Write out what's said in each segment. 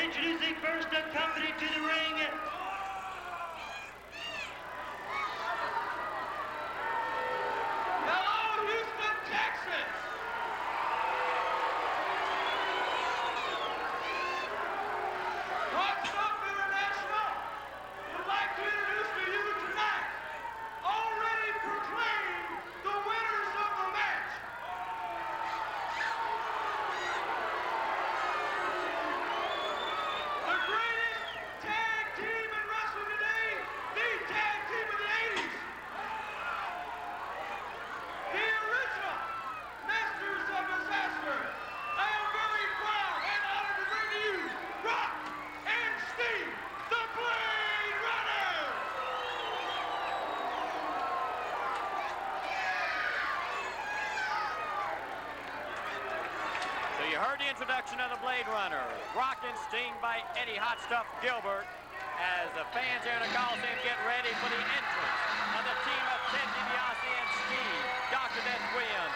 Introducing first accompanied to the ring, hello, Houston, Texas! What's up, International? Would like to introduce to you tonight, already proclaimed the winners of the match. The greatest tag team in wrestling today, the tag team of the 80s. The original Masters of Disaster. I am very proud and honored to bring to you Rock and Steve, the Blade Runner. So you heard the introduction of the Blade Runner, Rock and Sting by Eddie Hot Stuff Gilbert, as the fans here in the Coliseum get ready for the entrance of the team of Ted DiBiase and Steve, Dr. Death Williams.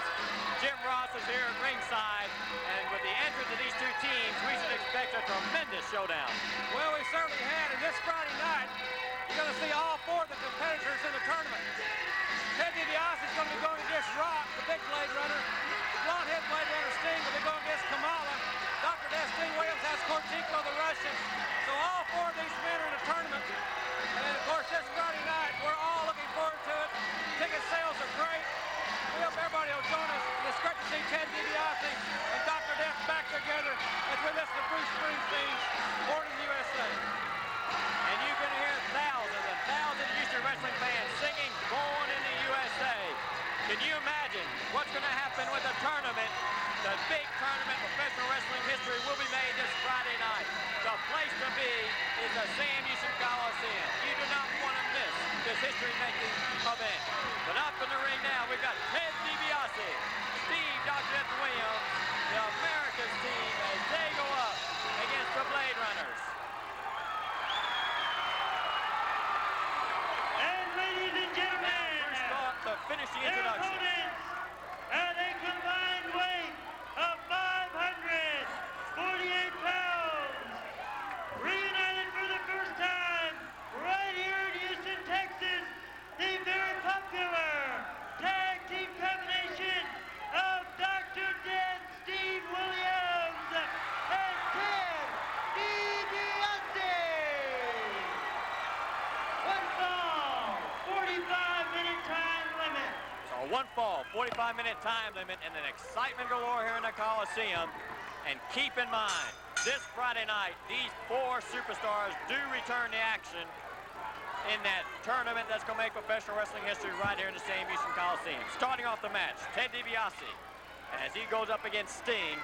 Jim Ross is here at ringside, and with the entrance of these two teams, we should expect a tremendous showdown. Well, we certainly had, and this Friday night, you're going to see all four of the competitors in the tournament. Ted DiBiase is going to be going against Rock, the big Blade Runner. The blonde-head Blade Runner Sting will be going against Kamala. Dr. Death Sting Williams has Korchenko, the Russian. So all four of these men are in the tournament. And of course, this Friday night, we're all looking forward to it. Ticket sales are great. We hope everybody will join us. It's great to see Ted DiBiase and Dr. Death back together as we listen to Bruce Springsteen's Born in the USA. And you can hear thousands and thousands of Houston wrestling fans singing Born in the USA. Can you imagine what's going to happen with the tournament? The big tournament professional wrestling history will be made this Friday night. The place to be is the Sam Houston Coliseum. You do not want to miss this history-making event. But up in the ring now, we've got Ted DiBiase, Steve Dr. Death Williams, the America's team as they go up against the Blade Runners. and ladies and gentlemen, First off, to finish the their introduction. opponents at a combined weight of 548 pounds, reunited for the first time right here in Houston, Texas, the very popular tag team combination of Dr. Death Steve Williams and Ted DiBiase. One fall, 45-minute time limit. So one fall, 45-minute time limit, and an excitement galore here in the Coliseum. And keep in mind, this Friday night, these four superstars do return to action in that tournament that's going to make professional wrestling history right here in the Sam Houston Coliseum. Starting off the match, Ted DiBiase, as he goes up against Sting,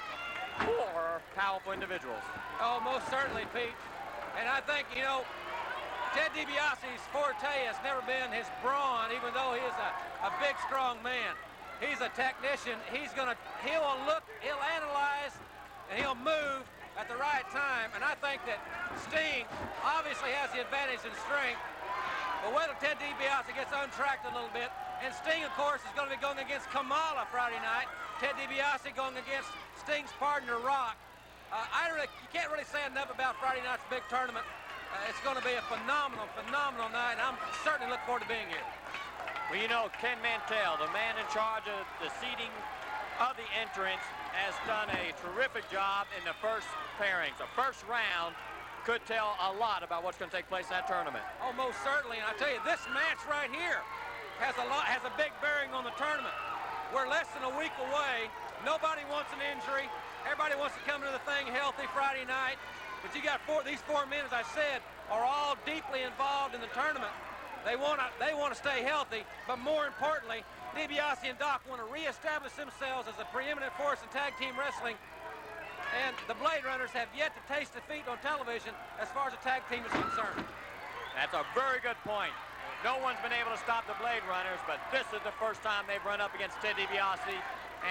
four powerful individuals. Oh, most certainly, Pete. And I think, you know, Ted DiBiase's forte has never been his brawn, even though he is a big, strong man. He's a technician. He'll look, he'll analyze, and he'll move at the right time. And I think that Sting obviously has the advantage in strength. But wait till Ted DiBiase gets untracked a little bit. And Sting, of course, is going to be going against Kamala Friday night. Ted DiBiase going against Sting's partner, Rock. You can't really say enough about Friday night's big tournament. It's going to be a phenomenal, phenomenal night. I'm certainly looking forward to being here. Well, you know, Ken Mantell, the man in charge of the seating of the entrance, has done a terrific job in the first pairings. The first round could tell a lot about what's going to take place in that tournament. Oh, most certainly. And I tell you, this match right here has a big bearing on the tournament. We're less than a week away. Nobody wants an injury. Everybody wants to come to the thing healthy Friday night. But you got these four men, as I said, are all deeply involved in the tournament. They want to stay healthy, but more importantly, DiBiase and Doc want to reestablish themselves as a preeminent force in tag team wrestling. And the Blade Runners have yet to taste defeat on television as far as the tag team is concerned. That's a very good point. No one's been able to stop the Blade Runners, but this is the first time they've run up against Ted DiBiase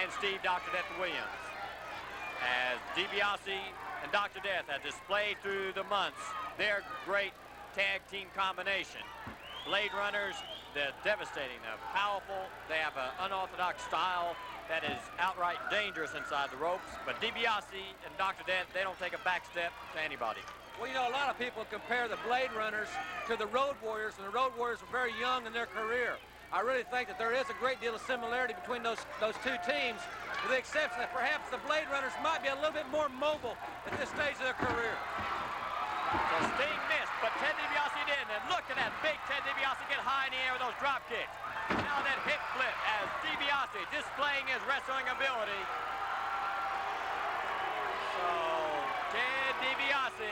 and Steve Dr. Death Williams. As DiBiase and Dr. Death have displayed through the months their great tag team combination. Blade Runners, they're devastating, they're powerful, they have an unorthodox style, that is outright dangerous inside the ropes. But DiBiase and Dr. Death, they don't take a back step to anybody. Well, you know, a lot of people compare the Blade Runners to the Road Warriors, and the Road Warriors were very young in their career. I really think that there is a great deal of similarity between those two teams, with the exception that perhaps the Blade Runners might be a little bit more mobile at this stage of their career. So Sting missed, but Ted DiBiase did. And look at that big Ted DiBiase get high in the air with those drop kicks. Now that hip flip as DiBiase displaying his wrestling ability. So Ted DiBiase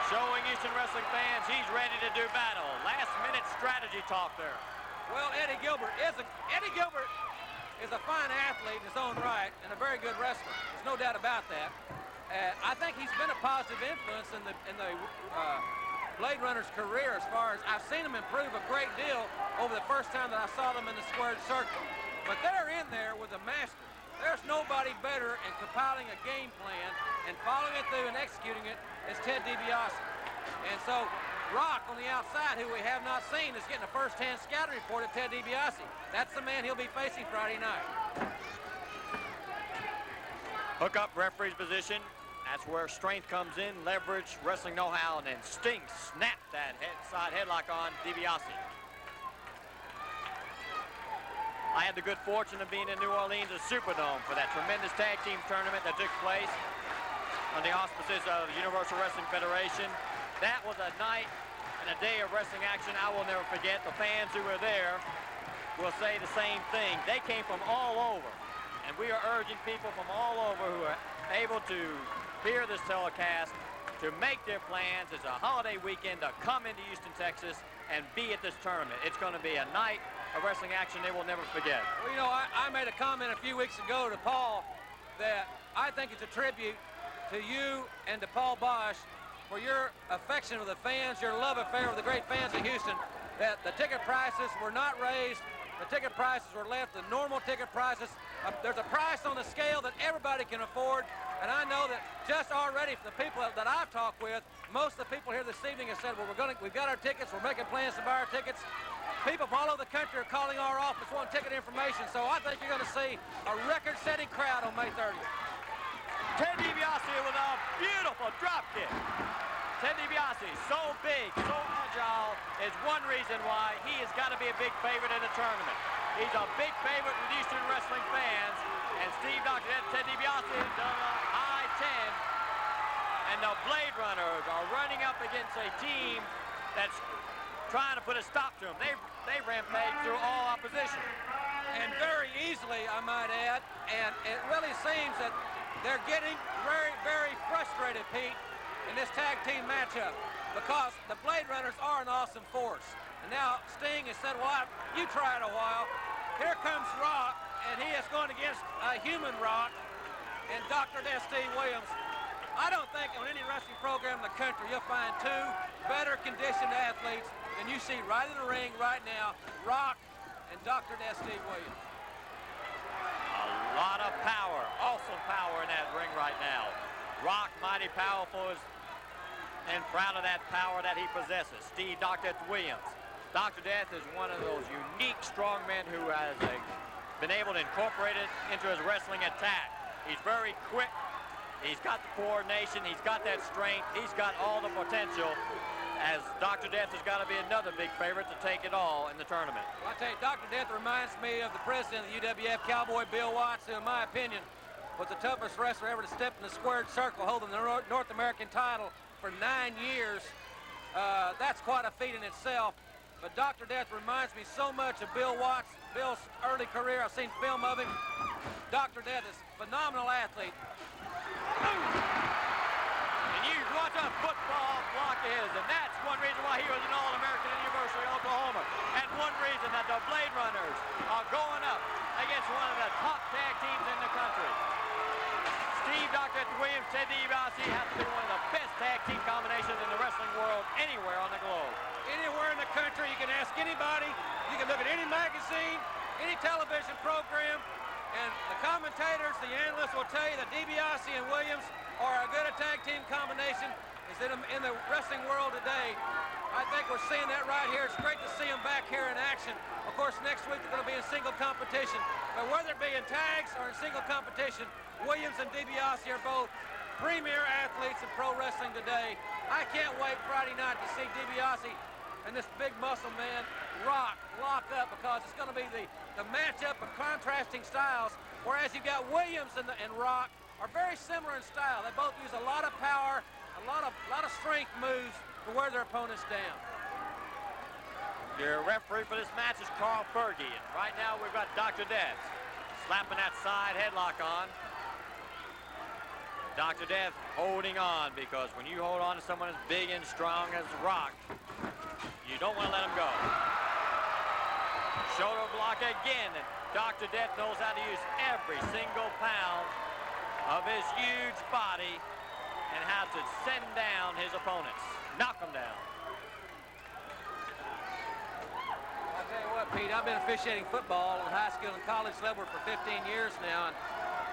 showing Houston wrestling fans he's ready to do battle. Last minute strategy talk there. Well, Eddie Gilbert is a fine athlete in his own right and a very good wrestler. There's no doubt about that. I think he's been a positive influence in the Blade Runner's career, as far as I've seen him improve a great deal over the first time that I saw them in the squared circle. But they're in there with a master. There's nobody better in compiling a game plan and following it through and executing it as Ted DiBiase. And so Rock on the outside, who we have not seen, is getting a first-hand scouting report of Ted DiBiase. That's the man he'll be facing Friday night. Hook up referee's position. That's where strength comes in, leverage, wrestling know-how, and then Sting snapped that side headlock on DiBiase. I had the good fortune of being in New Orleans at Superdome for that tremendous tag team tournament that took place on the auspices of the Universal Wrestling Federation. That was a night and a day of wrestling action I will never forget. The fans who were there will say the same thing. They came from all over, and we are urging people from all over who are able to hear this telecast to make their plans. It's a holiday weekend to come into Houston, Texas, and be at this tournament. It's going to be a night of wrestling action they will never forget. Well, you know, I made a comment a few weeks ago to Paul that I think it's a tribute to you and to Paul Bosch for your affection of the fans, your love affair with the great fans of Houston, that the ticket prices were not raised. The ticket prices were left the normal ticket prices. There's a price on the scale that everybody can afford, and I know that just already for the people that I've talked with, most of the people here this evening have said, well, we've got our tickets, we're making plans to buy our tickets. People from all over the country are calling our office wanting ticket information, so I think you're going to see a record-setting crowd on May 30th. Ted DiBiase with a beautiful drop kick. Ted DiBiase, so big, so agile, is one reason why he has got to be a big favorite in the tournament. He's a big favorite with Houston wrestling fans, and Steve Dr. Ted DiBiase has done a high 10, and the Blade Runners are running up against a team that's trying to put a stop to them. They rampage through all opposition. And very easily, I might add, and it really seems that they're getting very, very frustrated, Pete, in this tag team matchup, because the Blade Runners are an awesome force. And now Sting has said, well, you try it a while. Here comes Rock, and he is going against a human Rock and Dr. Steve Williams. I don't think on any wrestling program in the country you'll find two better conditioned athletes than you see right in the ring right now, Rock and Dr. Steve Williams. A lot of power, awesome power in that ring right now. Rock, mighty powerful, and proud of that power that he possesses. Steve Dr. Williams. Dr. Death is one of those unique strongmen who has been able to incorporate it into his wrestling attack. He's very quick. He's got the coordination. He's got that strength. He's got all the potential, as Dr. Death has got to be another big favorite to take it all in the tournament. Well, I tell you, Dr. Death reminds me of the president of the UWF, Cowboy Bill Watts, who, in my opinion, was the toughest wrestler ever to step in the squared circle, holding the North American title for 9 years. That's quite a feat in itself. But Dr. Death reminds me so much of Bill Watts, Bill's early career. I've seen film of him. Dr. Death is a phenomenal athlete. And you watch a football block is, and that's one reason why he was an All-American at University of Oklahoma. And one reason that the Blade Runners are going up against one of the top tag teams in the country. Steve Dr. Williams, Ted DiBiase have to be one of the best tag team combinations in the wrestling world anywhere on the globe. Anywhere in the country, you can ask anybody, you can look at any magazine, any television program, and the commentators, the analysts will tell you that DiBiase and Williams are as good a tag team combination as in the wrestling world today. I think we're seeing that right here. It's great to see them back here in action. Of course, next week they're going to be in single competition. But whether it be in tags or in single competition, Williams and DiBiase are both premier athletes in pro wrestling today. I can't wait Friday night to see DiBiase and this big muscle man lock up, because it's going to be the matchup of contrasting styles, whereas you've got Williams and Rock are very similar in style. They both use a lot of power, a lot of strength moves to wear their opponents down. Your referee for this match is Carl Fergie, and right now we've got Dr. Death slapping that side headlock on. Dr. Death holding on, because when you hold on to someone as big and strong as Rock, you don't want to let him go. Shoulder block again, and Dr. Death knows how to use every single pound of his huge body and how to send down his opponents, knock them down. I'll tell you what, Pete, I've been officiating football on high school and college level for 15 years now, and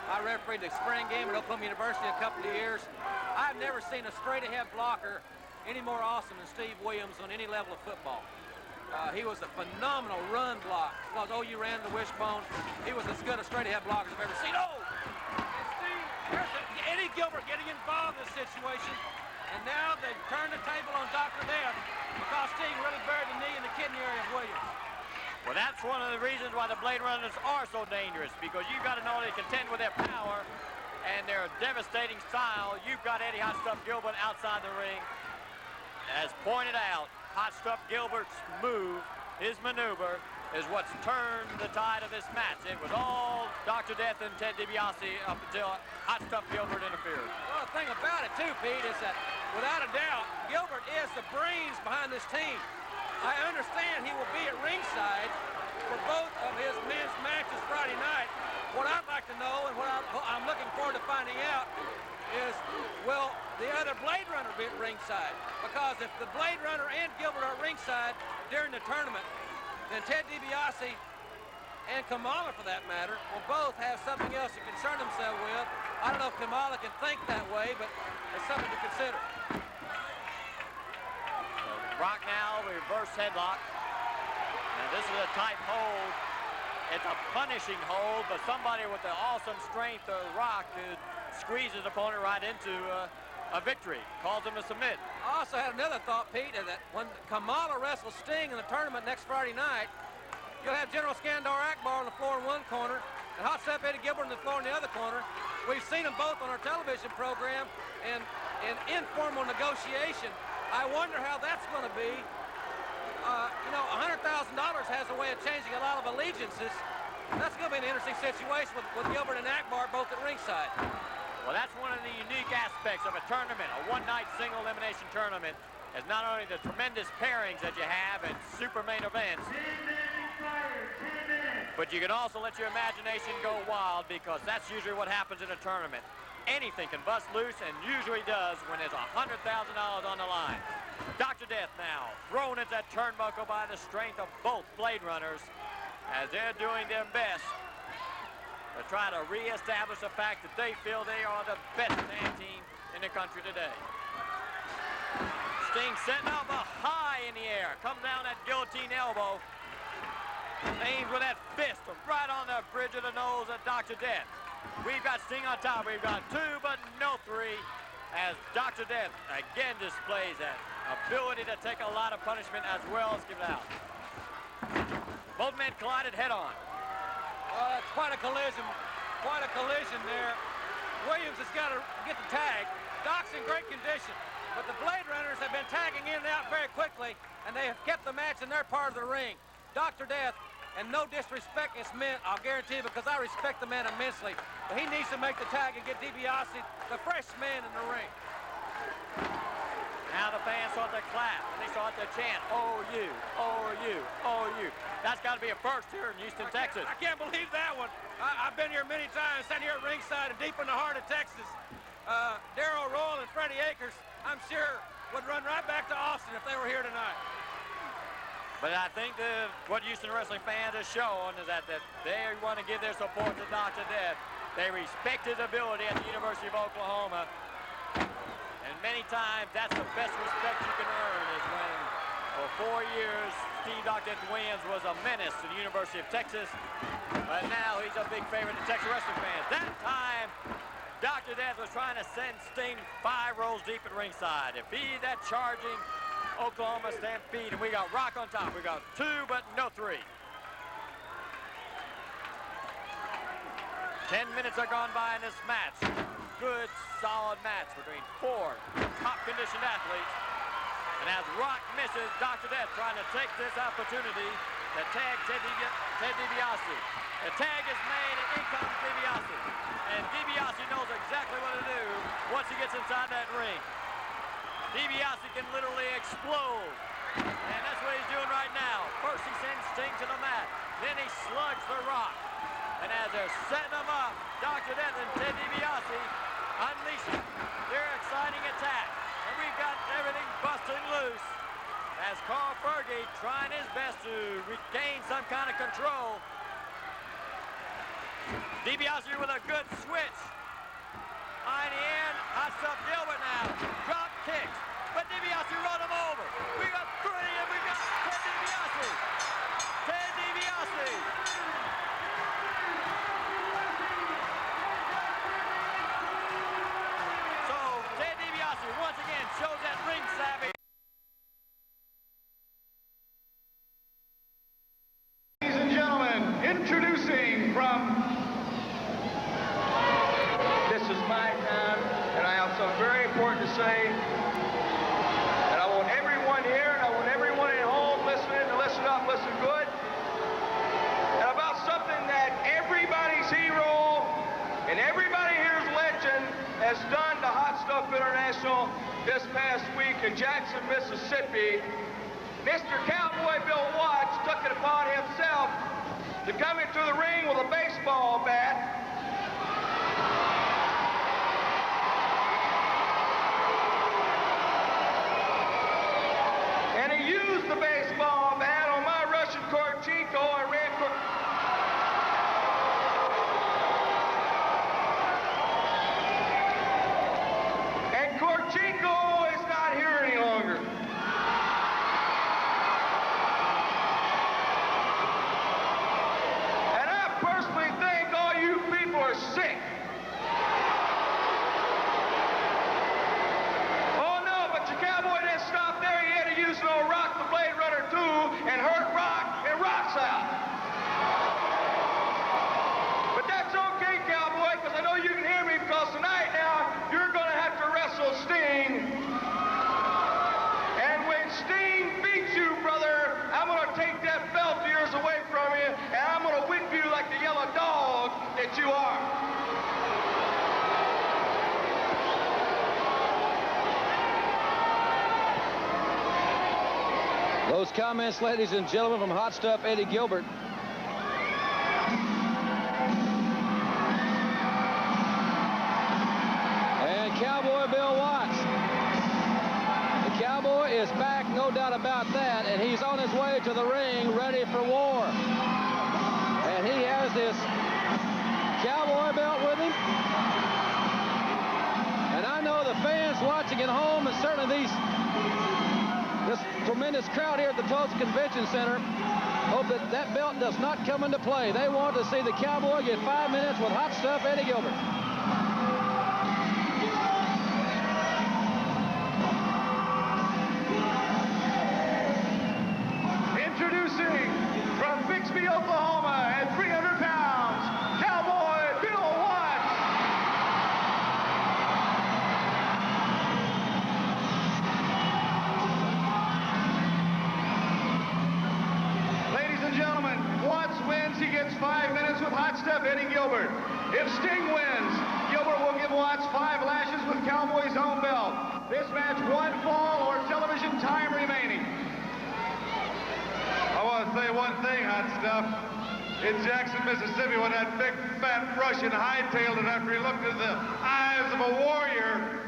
I refereed the spring game at Oklahoma University a couple of years. I've never seen a straight-ahead blocker any more awesome than Steve Williams on any level of football. He was a phenomenal run block. Because OU ran the wishbone, he was as good a straight-ahead blocker as I've ever seen. Oh! And Steve, there's Eddie Gilbert getting involved in this situation. And now they've turned the table on Dr. Death because Steve really buried the knee in the kidney area of Williams. Well, that's one of the reasons why the Blade Runners are so dangerous, because you've got to know they contend with their power and their devastating style. You've got Eddie Hot Stuff Gilbert outside the ring. As pointed out, Hot Stuff Gilbert's move, his maneuver, is what's turned the tide of this match. It was all Dr. Death and Ted DiBiase up until Hot Stuff Gilbert interfered. Well, the thing about it, too, Pete, is that without a doubt, Gilbert is the brains behind this team. I understand he will be at ringside for both of his men's matches Friday night. What I'd like to know, and what I'm looking forward to finding out, is will the other Blade Runner be at ringside? Because if the Blade Runner and Gilbert are at ringside during the tournament, then Ted DiBiase and Kamala, for that matter, will both have something else to concern themselves with. I don't know if Kamala can think that way, but it's something to consider. Rock now, reverse headlock. Now this is a tight hold. It's a punishing hold, but somebody with the awesome strength of Rock could squeeze his opponent right into a victory. Calls him to submit. I also had another thought, Pete, that when Kamala wrestles Sting in the tournament next Friday night, you'll have General Skandar Akbar on the floor in one corner and Hot Stuff Eddie Gilbert on the floor in the other corner. We've seen them both on our television program and in informal negotiation. I wonder how that's going to be. You know, $100,000 has a way of changing a lot of allegiances. That's going to be an interesting situation with Gilbert and Akbar both at ringside. Well, that's one of the unique aspects of a tournament, a one-night single elimination tournament, is not only the tremendous pairings that you have and super main events, but you can also let your imagination go wild, because that's usually what happens in a tournament. Anything can bust loose, and usually does when there's $100,000 on the line. Dr. Death now thrown at that turnbuckle by the strength of both Blade Runners as they're doing their best to try to reestablish the fact that they feel they are the best tag team in the country today. Sting setting up a high in the air, comes down that guillotine elbow, aims with that fist right on the bridge of the nose of Dr. Death. We've got Sting on top. We've got 2, but no 3, as Dr. Death again displays that ability to take a lot of punishment as well as give it out. Both men collided head-on. It's quite a collision there. Williams has got to get the tag. Doc's in great condition, but the Blade Runners have been tagging in and out very quickly, and they have kept the match in their part of the ring. Dr. Death, and no disrespect is meant, I'll guarantee, because I respect the man immensely, but he needs to make the tag and get DiBiase, the fresh man, in the ring. Now the fans start to clap, and they start to chant, OU, OU, OU. That's got to be a first here in Houston, Texas. I can't believe that one. I've been here many times, sitting here at ringside and deep in the heart of Texas. Darryl Royal and Freddie Akers, I'm sure, would run right back to Austin if they were here tonight. But I think what Houston wrestling fans have shown is that they want to give their support to Dr. Death. They respect his ability at the University of Oklahoma. And many times, that's the best respect you can earn, is when For 4 years, Steve Dr. Williams was a menace to the University of Texas, but now he's a big favorite to Texas wrestling fans. That time, Dr. Death was trying to send Sting 5 rows deep at ringside. If he that charging Oklahoma Stampede, and we got Rock on top. We got 2, but no 3. 10 minutes are gone by in this match. Good, solid match between 4 top-conditioned athletes. And as Rock misses, Dr. Death trying to take this opportunity to tag Ted DiBiase. The tag is made, and in comes DiBiase. And DiBiase knows exactly what to do once he gets inside that ring. DiBiase can literally explode. And that's what he's doing right now. First he sends Sting to the mat. Then he slugs the Rock. And as they're setting them up, Dr. Death and Ted DiBiase unleashing their exciting attack. And we've got everything busting loose as Carl Fergie trying his best to regain some kind of control. DiBiase with a good switch. In the end, hot stuff Gilbert now. Drop kicks. But DiBiase run him over. We got 3 and we got Ted DiBiase. Ted DiBiase. So Ted DiBiase once again shows that ring savvy. Ladies and gentlemen, introducing from... This is my time, and I have something very important to say. And I want everyone here, and I want everyone at home listening to listen up, listen good. And about something that everybody's hero and everybody here's legend has done to Hot Stuff International this past week in Jackson, Mississippi. Mr. Cowboy Bill Watts took it upon himself to come into the ring with a baseball bat. And he used the baseball bat on my Russian Korchenko and ran and Korchenko is not here any longer. And I personally think all you people are sick. Oh no, but your cowboy didn't stop there. He had to use no Rock the Blade Runner 2 and hurt Rock, and Rock's out. But that's okay, cowboy, because I know you can hear me, because tonight now you're going to have to wrestle Sting. And when Sting beats you, brother, I'm going to take that belt of yours away from you, and I'm going to whip you like the yellow dog that you are. Those comments, ladies and gentlemen, from Hot Stuff Eddie Gilbert. And Cowboy Bill Watts. The Cowboy is back, no doubt about that, and he's on his way to the ring, ready for war. And he has this Cowboy belt with him. And I know the fans watching at home, and certainly this tremendous crowd here at the Tulsa Convention Center hope that that belt does not come into play. They want to see the Cowboy get 5 minutes with Hot Stuff Eddie Gilbert. Introducing from Bixby, Oklahoma, at 300 pounds, Cowboy Bill Watts. Ladies and gentlemen, Watts wins, he gets 5 minutes with Hot Stuff Eddie Gilbert. If Sting wins, Gilbert will give Watts 5 lashes with Cowboy's own belt. This match, 1 fall or television time remaining. I want to say one thing, Hot Stuff. In Jackson, Mississippi, when that big fat Russian hightailed it after he looked into the eyes of a warrior,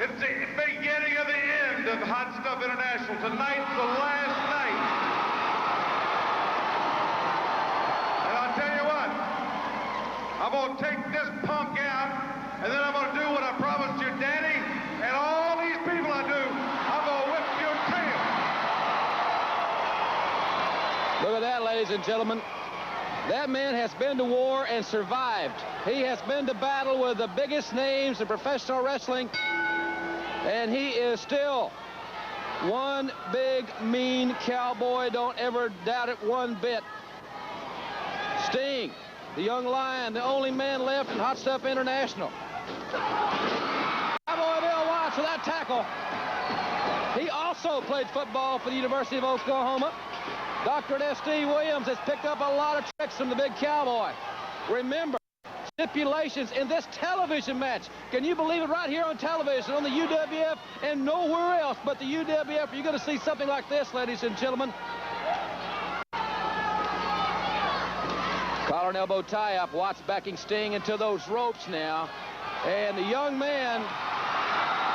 it's the beginning of the end of Hot Stuff International. Tonight's the last night. And I'll tell you what, I'm going to take this punk out, and then I'm going to do what I promised your daddy and all these people I do. I'm going to whip your tail. ladies and gentlemen. That man has been to war and survived. He has been to battle with the biggest names in professional wrestling, and he is still one big, mean cowboy. Don't ever doubt it one bit. Sting, the young lion, the only man left in Hot Stuff International. Cowboy Bill Watts with that tackle. He also played football for the University of Oklahoma. Dr. S.D. Williams has picked up a lot of tricks from the big cowboy. Remember, stipulations in this television match. Can you believe it? Right here on television, on the UWF, and nowhere else but the UWF. You're going to see something like this, ladies and gentlemen. Collar and elbow tie-up. Watts backing Sting into those ropes now. And the young man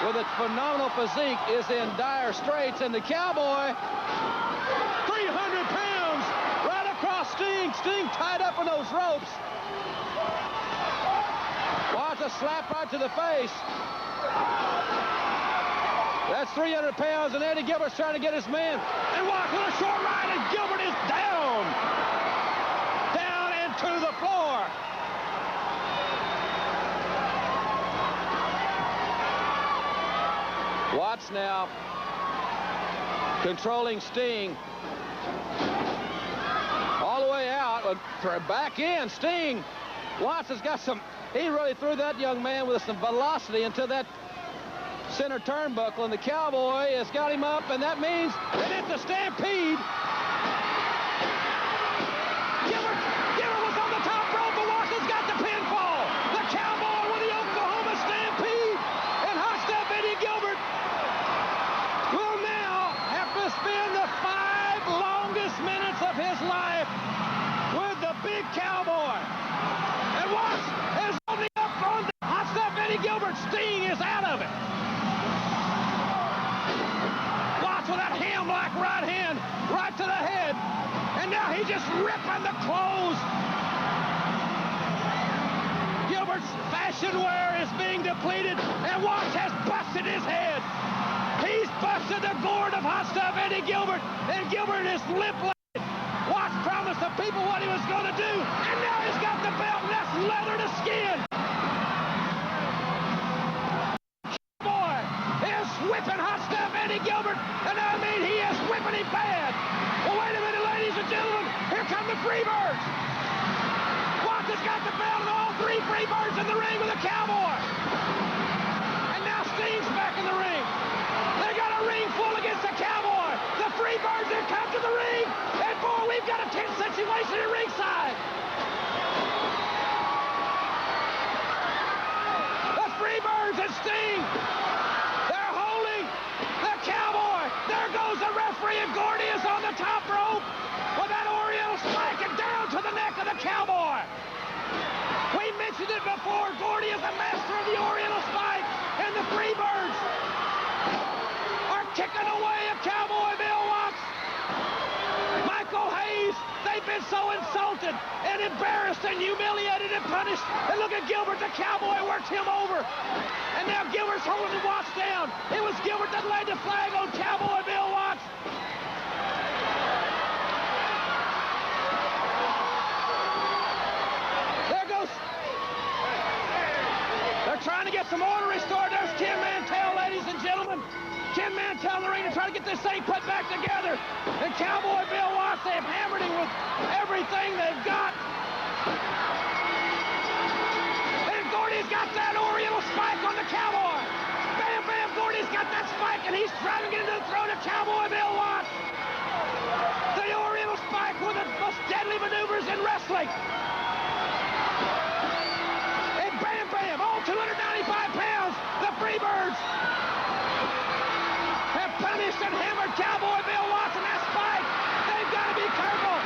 with a phenomenal physique is in dire straits. And the cowboy, 300 pounds, right across Sting. Sting tied up in those ropes. Watts a slap right to the face. That's 300 pounds, and Eddie Gilbert's trying to get his man. And Watts with a short ride, and Gilbert is down. Down and to the floor. Watts now controlling Sting. All the way out, back in, Sting. Watts has got some, he really threw that young man with some velocity into that center turnbuckle, and the cowboy has got him up, and that means that it's a stampede. Gilbert was on the top rope, but Watts has got the pinfall. The cowboy with the Oklahoma stampede, and Hot Stuff Eddie Gilbert will now have to spend the 5 longest minutes of his life with the big cowboy. And Watts is opening up on the Hot Stuff Eddie Gilbert. Sting is out of it. Watts with that ham-like right hand right to the head. And now he's just ripping the clothes. Gilbert's fashion wear is being depleted, and Watts has busted his head. He's busted the gourd of Hot Stuff Eddie Gilbert, and Gilbert is limp-legged. Watts promised the people what he was going to do, and now he's got the belt, and that's leather to skin. Boy is whipping Hot Stuff Eddie Gilbert, and I mean he is whipping him bad. Well, wait a minute, ladies and gentlemen, here come the Freebirds. Watts has got the belt, and all 3 Freebirds in the ring with a cowboy. And now Sting's back in the ring. They got a ring full against the cowboy. The Freebirds have come to the ring, and boy, we've got a tense situation at ringside. The Freebirds and Sting, they're holding the cowboy. There goes the referee, and Gordy is on the top rope with that Oriental spike and down to the neck of the cowboy. We mentioned it before. Gordy is the master of the Oriental spike, and the Freebirds are kicking away at Cowboy Bill Watts. Michael Hayes, they've been so insulted and embarrassed and humiliated and punished. And look at Gilbert, the cowboy worked him over. And now Gilbert's holding Watts down. It was Gilbert that laid the flag on Cowboy Bill Watts. There goes. They're trying to get some order restored. There's Ken Mantell, ladies and gentlemen. Ken Mantell in the ring to try to get this thing put back together. And Cowboy Bill Watts, they've hammered him with everything they've got. And Gordy's got that Oriental spike on the cowboy. Bam, bam, Gordy's got that spike, and he's driving it into the throat of Cowboy Bill Watts. The Oriental spike, one of the most deadly maneuvers in wrestling. And bam, bam, all 295 pounds, the Freebirds have punished and hammered Cowboy Bill Watts in that spike. They've got to be careful.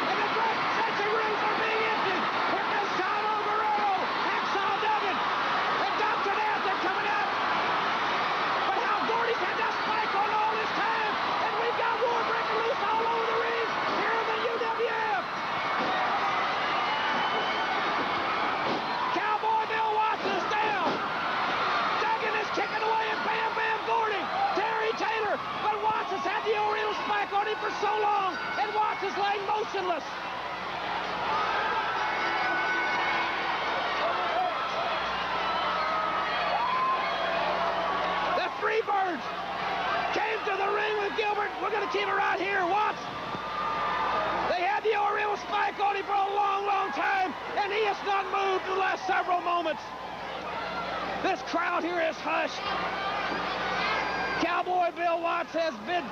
And the dressing rooms are being emptied. Here comes Chavo Guerrero, Hacksaw Duggan, and Dr. Nath are coming out. But how Gordy's had that spike on all this time, and we've got war breaking loose all over the ring here in the UWF. Cowboy Bill Watts is down. Duggan is kicking away, and bam, bam, Gordy. Terry Taylor, but Watts has had the Oriental keep it right here. Watch. They had the Oriental spike on him for a long, long time, and he has not moved in the last several moments. This crowd here is hushed. Cowboy Bill Watts has been,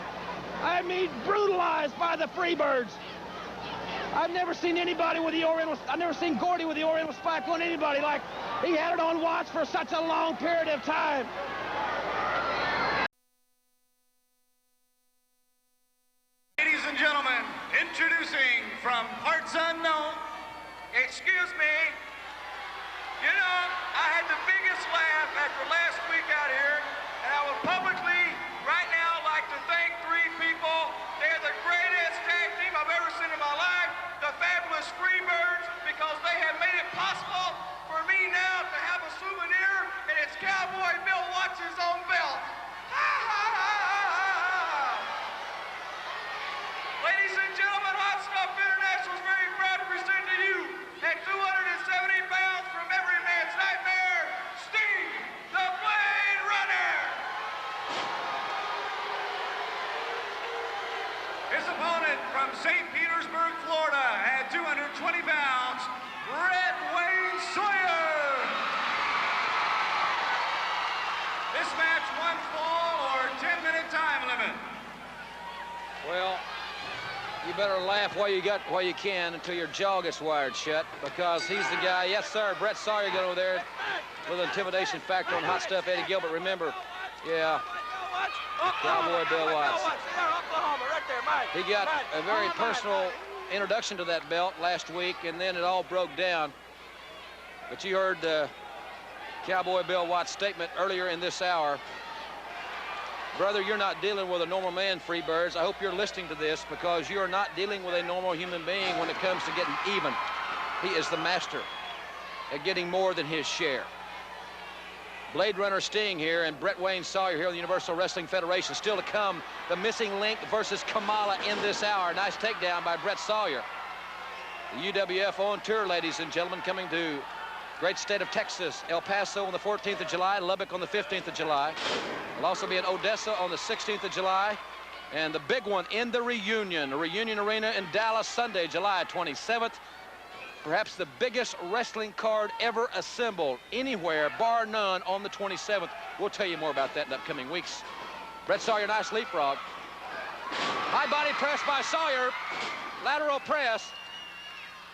I mean, brutalized by the Freebirds. I've never seen anybody with the Oriental, I've never seen Gordy with the Oriental spike on anybody like he had it on Watts for such a long period of time. Ladies and gentlemen, introducing from parts unknown, excuse me, you know, I had the biggest laugh after last week out here, and I would publicly, right now, like to thank three people. They're the greatest tag team I've ever seen in my life, the Fabulous Freebirds, because they have made it possible for me now to have a souvenir, and it's Cowboy Bill Watts' own belt. Ha, ha, ha, ha, ha. Ladies and gentlemen, Hot Stuff International is very proud to present to you, at 270 pounds from every man's nightmare, Sting, the Blade Runner. His opponent from St. Petersburg, Florida, at 220 pounds, Red Wayne Sawyer. This match, one fall or 10-minute time limit. Well, you better laugh while you can until your jaw gets wired shut, because he's the guy. Yes, sir. Brett Sawyer got over there with an intimidation factor on Hot Stuff Eddie Gilbert. Remember, yeah, Cowboy Bill Watts. He got a very personal introduction to that belt last week, and then it all broke down. But you heard Cowboy Bill Watts' statement earlier in this hour. Brother, you're not dealing with a normal man, Freebirds. I hope you're listening to this, because you're not dealing with a normal human being when it comes to getting even. He is the master at getting more than his share. Blade Runner Sting here and Brett Wayne Sawyer here on the Universal Wrestling Federation. Still to come, the Missing Link versus Kamala in this hour. Nice takedown by Brett Sawyer. The UWF on tour, ladies and gentlemen, coming to great state of Texas, El Paso on the 14th of July, Lubbock on the 15th of July. We'll also be in Odessa on the 16th of July. And the big one in the Reunion Arena in Dallas, Sunday, July 27th. Perhaps the biggest wrestling card ever assembled anywhere, bar none, on the 27th. We'll tell you more about that in upcoming weeks. Brett Sawyer, nice leapfrog. High body press by Sawyer. Lateral press.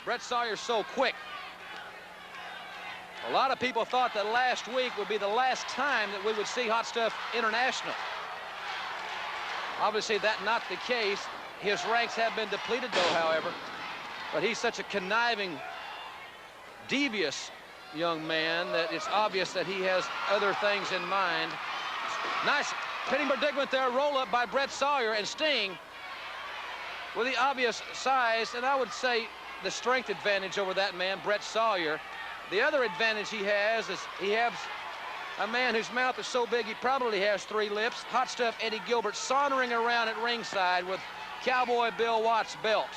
Brett Sawyer's so quick. A lot of people thought that last week would be the last time that we would see Hot Stuff International. Obviously, that's not the case. His ranks have been depleted, though, however. But he's such a conniving, devious young man that it's obvious that he has other things in mind. Nice pinning predicament there. Roll up by Brett Sawyer, and Sting with the obvious size, and I would say the strength advantage over that man, Brett Sawyer. The other advantage he has is he has a man whose mouth is so big he probably has 3 lips. Hot Stuff Eddie Gilbert sauntering around at ringside with Cowboy Bill Watts' belt.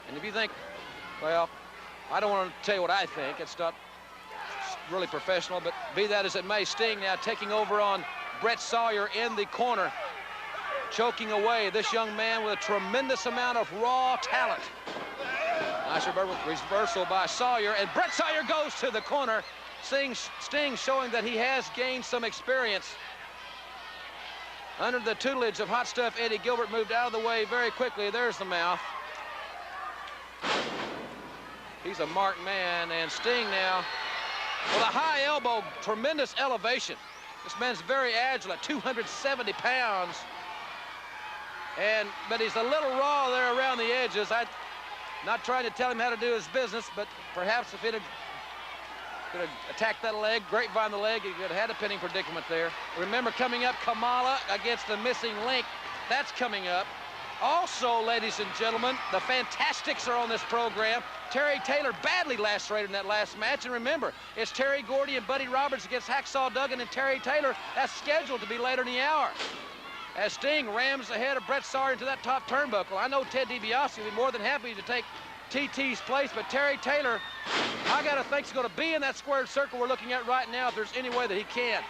And if you think, well, I don't want to tell you what I think. It's not really professional, but be that as it may, Sting now taking over on Brett Sawyer in the corner, choking away this young man with a tremendous amount of raw talent. Nice reversal by Sawyer, and Brett Sawyer goes to the corner. Sting showing that he has gained some experience. Under the tutelage of Hot Stuff Eddie Gilbert, moved out of the way very quickly. There's the mouth. He's a marked man, and Sting now with a high elbow, tremendous elevation. This man's very agile at 270 pounds. But he's a little raw there around the edges. I'm not trying to tell him how to do his business, but perhaps if it could have attacked that leg, grapevine the leg, he could have had a pinning predicament there. Remember, coming up, Kamala against the Missing Link. That's coming up. Also, ladies and gentlemen, the Fantastics are on this program. Terry Taylor badly lacerated in that last match. And remember, it's Terry Gordy and Buddy Roberts against Hacksaw Duggan and Terry Taylor. That's scheduled to be later in the hour. As Sting rams ahead of Brett Sawyer into that top turnbuckle. I know Ted DiBiase will be more than happy to take TT's place, but Terry Taylor, I got to think, is going to be in that squared circle we're looking at right now if there's any way that he can.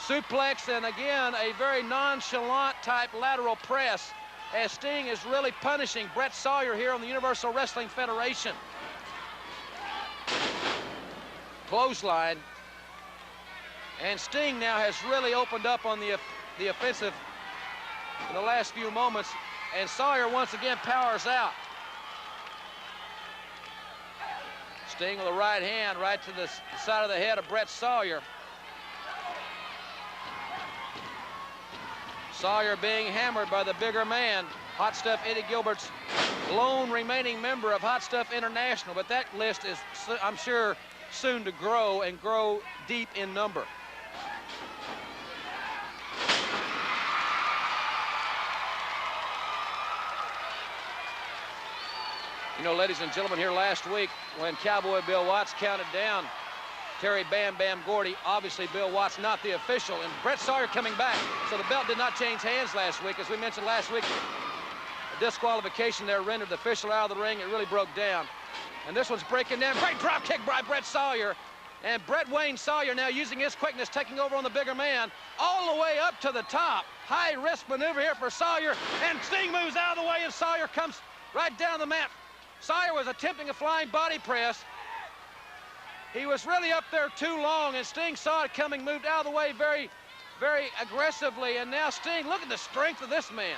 suplex, and again, a very nonchalant type lateral press as Sting is really punishing Brett Sawyer here on the Universal Wrestling Federation. Clothesline. And Sting now has really opened up on the offensive in the last few moments, and Sawyer once again powers out. Sting with a right hand right to the side of the head of Brett Sawyer. Sawyer being hammered by the bigger man, Hot Stuff Eddie Gilbert's lone remaining member of Hot Stuff International, but that list is, I'm sure, soon to grow and grow deep in number. You know, ladies and gentlemen, here last week when Cowboy Bill Watts counted down Terry Bam Bam Gordy, obviously Bill Watts not the official, and Brett Sawyer coming back. So the belt did not change hands last week. As we mentioned last week, a disqualification there rendered the official out of the ring. It really broke down. And this one's breaking down. Great drop kick by Brett Sawyer. And Brett Wayne Sawyer now using his quickness, taking over on the bigger man, all the way up to the top. High risk maneuver here for Sawyer, and Sting moves out of the way, and Sawyer comes right down the mat. Sawyer was attempting a flying body press. He was really up there too long, and Sting saw it coming, moved out of the way very, very aggressively, and now Sting, look at the strength of this man.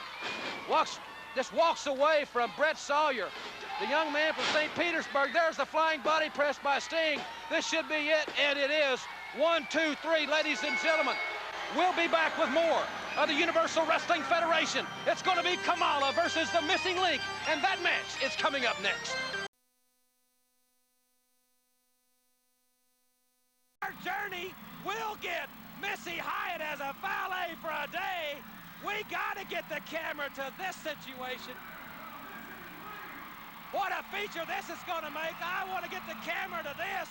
Just walks away from Brett Sawyer, the young man from St. Petersburg. There's the flying body press by Sting. This should be it, and it is. 1, 2, 3, ladies and gentlemen. We'll be back with more of the Universal Wrestling Federation. It's going to be Kamala versus the Missing Link, and that match is coming up next. Our journey will get Missy Hyatt as a valet for a day. We got to get the camera to this situation. What a feature this is going to make. I want to get the camera to this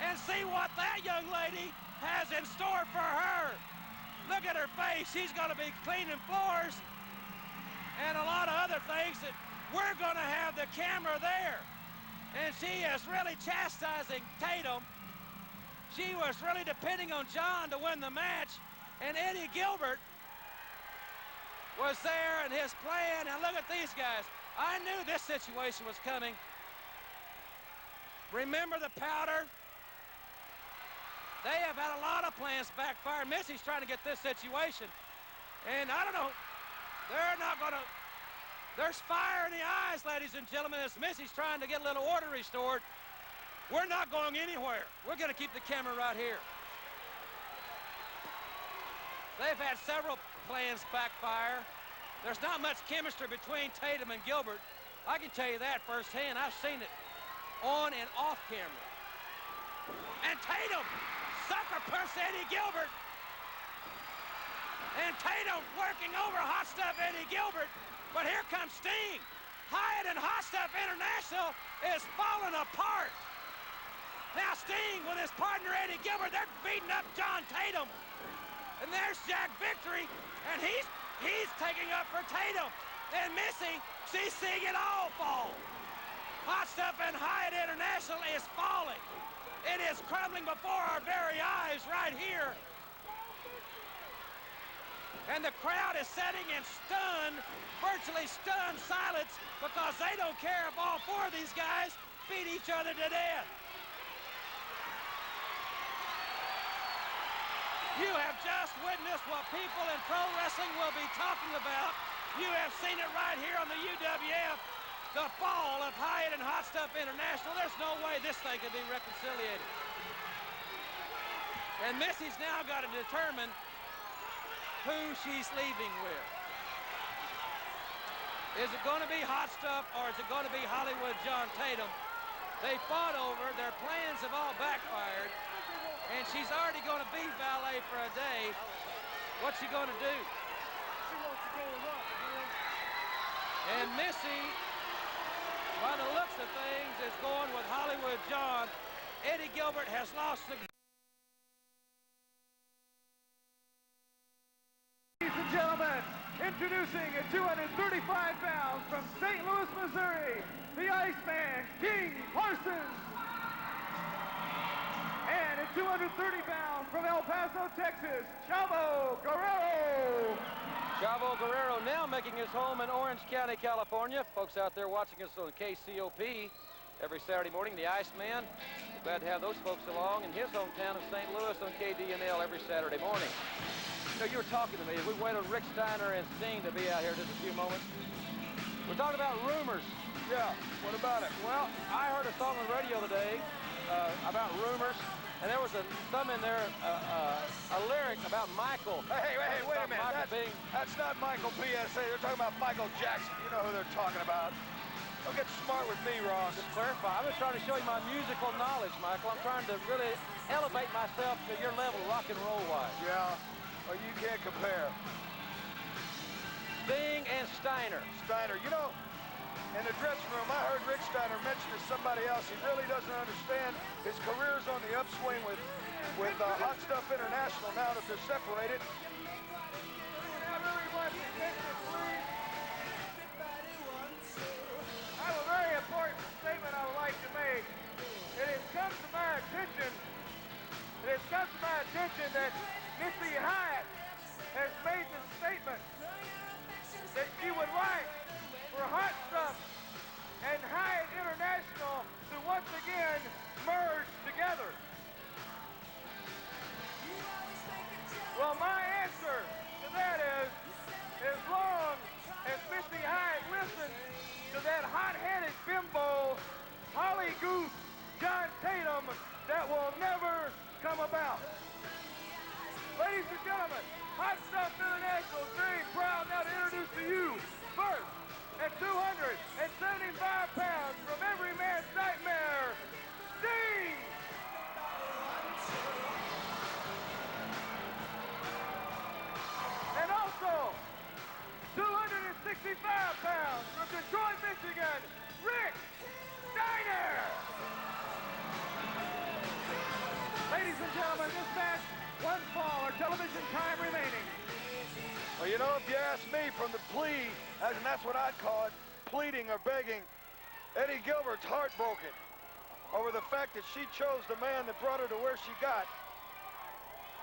and see what that young lady has in store for her. Look at her face. She's going to be cleaning floors and a lot of other things that we're going to have the camera there. And she is really chastising Tatum. She was really depending on John to win the match, and Eddie Gilbert was there in his plan. And look at these guys. I knew this situation was coming. Remember the powder? They have had a lot of plans backfire. Missy's trying to get this situation. And I don't know, they're not going to, there's fire in the eyes, ladies and gentlemen, as Missy's trying to get a little order restored. We're not going anywhere. We're going to keep the camera right here. They've had several plans backfire. There's not much chemistry between Tatum and Gilbert. I can tell you that firsthand. I've seen it on and off camera. And Tatum sucker punch Eddie Gilbert. And Tatum working over Hot Stuff Eddie Gilbert. But here comes Sting. Hyatt and Hot Stuff International is falling apart. Now Sting with his partner Eddie Gilbert, they're beating up John Tatum. And there's Jack Victory, and he's taking up for Tatum. And Missy, she's seeing it all fall. Hot Stuff and Hyatt International is falling. It is crumbling before our very eyes right here. And the crowd is sitting in stunned, virtually stunned silence, because they don't care if all four of these guys beat each other to death. You have just witnessed what people in pro wrestling will be talking about. You have seen it right here on the UWF, the fall of Hyatt and Hot Stuff International. There's no way this thing could be reconciliated. And Missy's now got to determine who she's leaving with. Is it going to be Hot Stuff or is it going to be Hollywood John Tatum? They fought over, their plans have all backfired. And she's already going to be valet for a day. What's she going to do? She wants to go and run. And Missy, by the looks of things, is going with Hollywood John. Eddie Gilbert has lost the... Ladies and gentlemen, introducing at 235 pounds from St. Louis, Missouri, the Iceman, King Parsons. And at 235 230 pounds from El Paso, Texas, Chavo Guerrero. Chavo Guerrero now making his home in Orange County, California. Folks out there watching us on KCOP every Saturday morning, the Iceman. Glad to have those folks along in his hometown of St. Louis on KDNL every Saturday morning. You know, you were talking to me. We waited on Rick Steiner and Sting to be out here just a few moments. We're talking about rumors. Yeah, what about it? Well, I heard a song on the radio today about rumors, and there was some in there, a lyric about Michael. Hey, wait a minute. That's not Michael PSA. They're talking about Michael Jackson. You know who they're talking about. Don't get smart with me, Ross. To clarify, I'm just trying to show you my musical knowledge, Michael. I'm trying to really elevate myself to your level, rock and roll-wise. Yeah, well, you can't compare. Sting and Steiner. Steiner, you know, in the dressing room, I heard Rick Steiner mention to somebody else. He really doesn't understand. His career's on the upswing with Hot Stuff International now that they're separated. I have a very important statement I would like to make. It has come to my attention that Missy Hyatt has made the statement that she would like for Hot Stuff and Hyatt International to once again merge together. Well, my answer to that is, as long as Missy Hyatt listens to that hot-headed bimbo, Holly Goose, John Tatum, that will never come about. Ladies and gentlemen, Hot Stuff International is very proud now to introduce to you, first, at 275 pounds from every man's nightmare, Sting! And also, 265 pounds from Detroit, Michigan, Rick Steiner! Ladies and gentlemen, this match, one fall or television time remaining. Well, you know, if you ask me, from the plea, and that's what I'd call it, pleading or begging, Eddie Gilbert's heartbroken over the fact that she chose the man that brought her to where she got.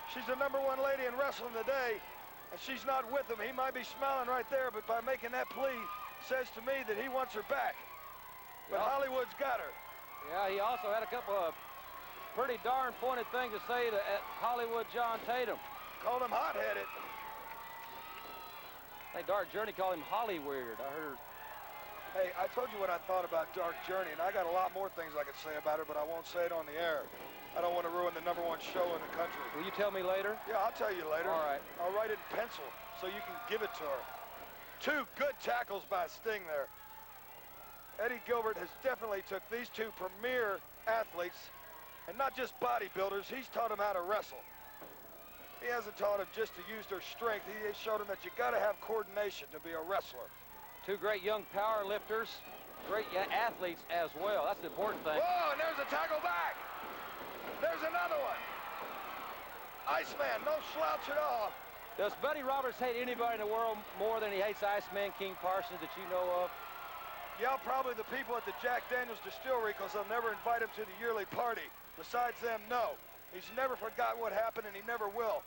She's the #1 lady in wrestling today, and she's not with him. He might be smiling right there, but by making that plea, says to me that he wants her back. But Hollywood's got her. Yeah, he also had a couple of pretty darn pointed things to say to Hollywood John Tatum. Called him hot-headed. Hey, Dark Journey called him Hollyweird. I heard. Hey, I told you what I thought about Dark Journey, and I got a lot more things I could say about her, but I won't say it on the air. I don't want to ruin the #1 show in the country. Will you tell me later? Yeah, I'll tell you later. All right. I'll write it in pencil so you can give it to her. 2 good tackles by Sting there. Eddie Gilbert has definitely took these 2 premier athletes, and not just bodybuilders, he's taught them how to wrestle. He hasn't taught them just to use their strength. He has showed them that you got to have coordination to be a wrestler. 2 great young power lifters, great athletes as well. That's the important thing. Whoa, and there's a tackle back. There's another one. Iceman, no slouch at all. Does Buddy Roberts hate anybody in the world more than he hates Iceman King Parsons that you know of? Yeah, probably the people at the Jack Daniels Distillery, because they'll never invite him to the yearly party. Besides them, no. He's never forgot what happened, and he never will.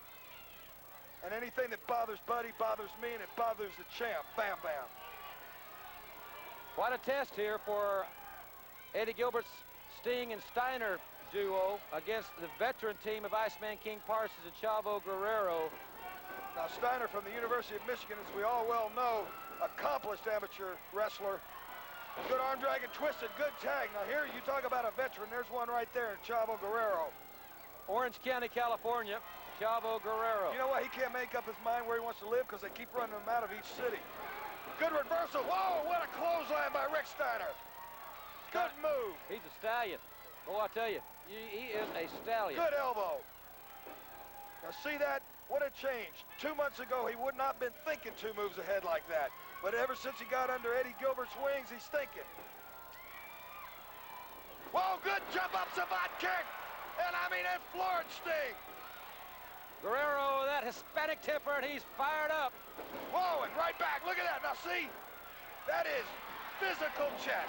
And anything that bothers Buddy bothers me, and it bothers the champ. Bam, bam. Quite a test here for Eddie Gilbert's Sting and Steiner duo against the veteran team of Iceman King Parsons and Chavo Guerrero. Now, Steiner from the University of Michigan, as we all well know, accomplished amateur wrestler. Good arm drag and twisted, good tag. Now here you talk about a veteran. There's one right there, Chavo Guerrero. Orange County, California, Chavo Guerrero. You know why he can't make up his mind where he wants to live? Because they keep running him out of each city. Good reversal. Whoa, what a clothesline by Rick Steiner. Good move. He's a stallion. Boy, I tell you, he is a stallion. Good elbow. Now see that? What a change. 2 months ago, he would not have been thinking 2 moves ahead like that. But ever since he got under Eddie Gilbert's wings, he's thinking. Whoa, good jump up savate kick. And I mean, it floored Sting. Guerrero, that Hispanic temper, and he's fired up. Whoa, and right back. Look at that. Now see, that is physical chess.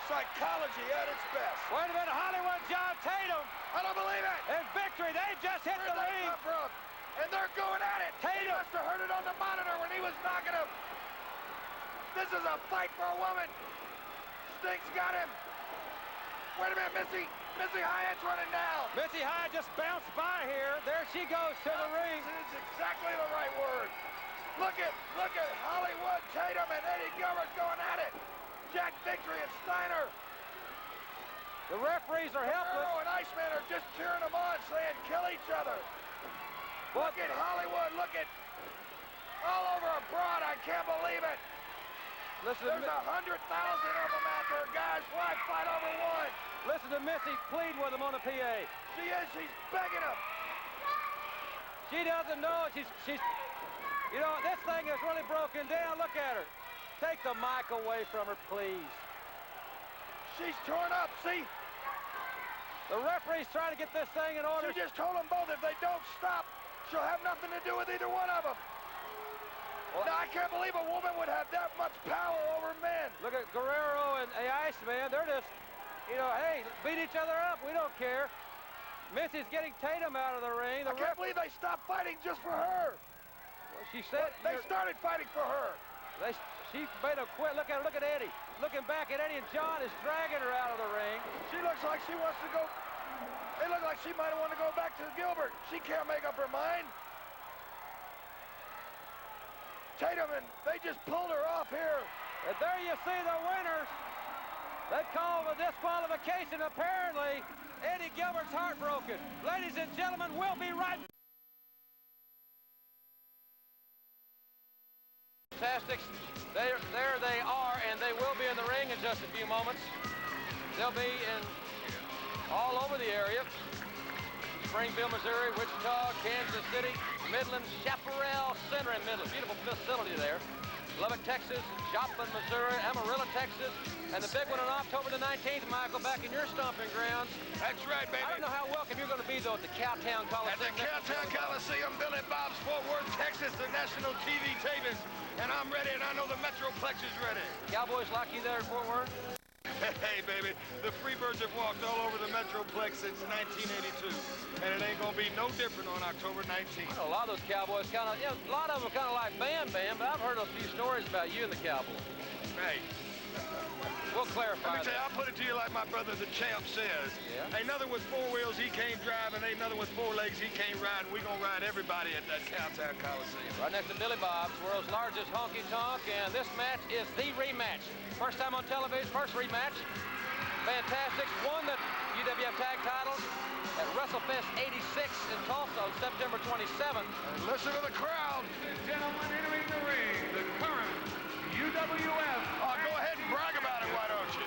Psychology at its best. Wait a minute, Hollywood John Tatum. I don't believe it. And Victory, they just hit the ring. And they're going at it. He must have heard it on the monitor when he was knocking him. This is a fight for a woman. Sting's got him. Wait a minute, Missy. Missy Hyatt's running down. Missy Hyatt just bounced by here. There she goes to the ring. This is exactly the right word. Look at Hollywood, Tatum, and Eddie Gilbert going at it. Jack Victory and Steiner. The referees are helpless. Guerrero and Iceman are just cheering them on, saying kill each other. Look at Hollywood. Look at all over abroad. I can't believe it. Listen, there's 100,000 of them out there, guys. Why fight over one? Listen to Missy plead with him on the PA. She is. She's begging him. She doesn't know it. She's. You know, this thing is really broken down. Look at her. Take the mic away from her, please. She's torn up. See? The referee's trying to get this thing in order. She just told them both if they don't stop, she'll have nothing to do with either one of them. Well, now, I can't believe a woman would have that much power over men. Look at Guerrero and the Iceman. They're just, you know, hey, beat each other up. We don't care. Missy's getting Tatum out of the ring. I can't believe they stopped fighting just for her. Well, she said... They started fighting for her. She made a quit. Look at her. Look at Eddie. Looking back at Eddie, and John is dragging her out of the ring. She looks like she wants to go... It looked like she might want to go back to Gilbert. She can't make up her mind. Tatum, and they just pulled her off here. And there you see the winners. They called a disqualification, apparently. Eddie Gilbert's heartbroken. Ladies and gentlemen, we'll be right back. Fantastics, there they are, and they will be in the ring in just a few moments. They'll be in all over the area. Springfield, Missouri, Wichita, Kansas City, Midland, Chaparral Center in Midland. Beautiful facility there. Lubbock, Texas, Joplin, Missouri, Amarillo, Texas, and the big one on October the 19th, Michael, back in your stomping grounds. That's right, baby. I don't know how welcome you're going to be, though, at the Cowtown Coliseum. At the Cowtown Coliseum, Billy Bob's, Fort Worth, Texas, the national TV tapings. And I'm ready, and I know the Metroplex is ready. Cowboys like you there in Fort Worth? Hey, baby, the Freebirds have walked all over the Metroplex since 1982, and it ain't gonna be no different on October 19th. A lot of those Cowboys kind of, you know, a lot of them are kind of like Bam Bam, but I've heard a few stories about you and the Cowboys. Hey. We'll clarify. Let me tell you, I'll put it to you like my brother, the champ, says. Yeah. Ain't nothing with four wheels he can't drive, and ain't nothing with four legs he can't ride, and we gonna ride everybody at that Cowtown Coliseum. Right next to Billy Bob's, world's largest honky-tonk, and this match is the rematch. First time on television, first rematch. Fantastics won the UWF tag titles at WrestleFest 86 in Tulsa on September 27th. And listen to the crowd. Ladies and gentlemen, entering the ring, the current UWF. Oh, go ahead and brag about it, why don't you?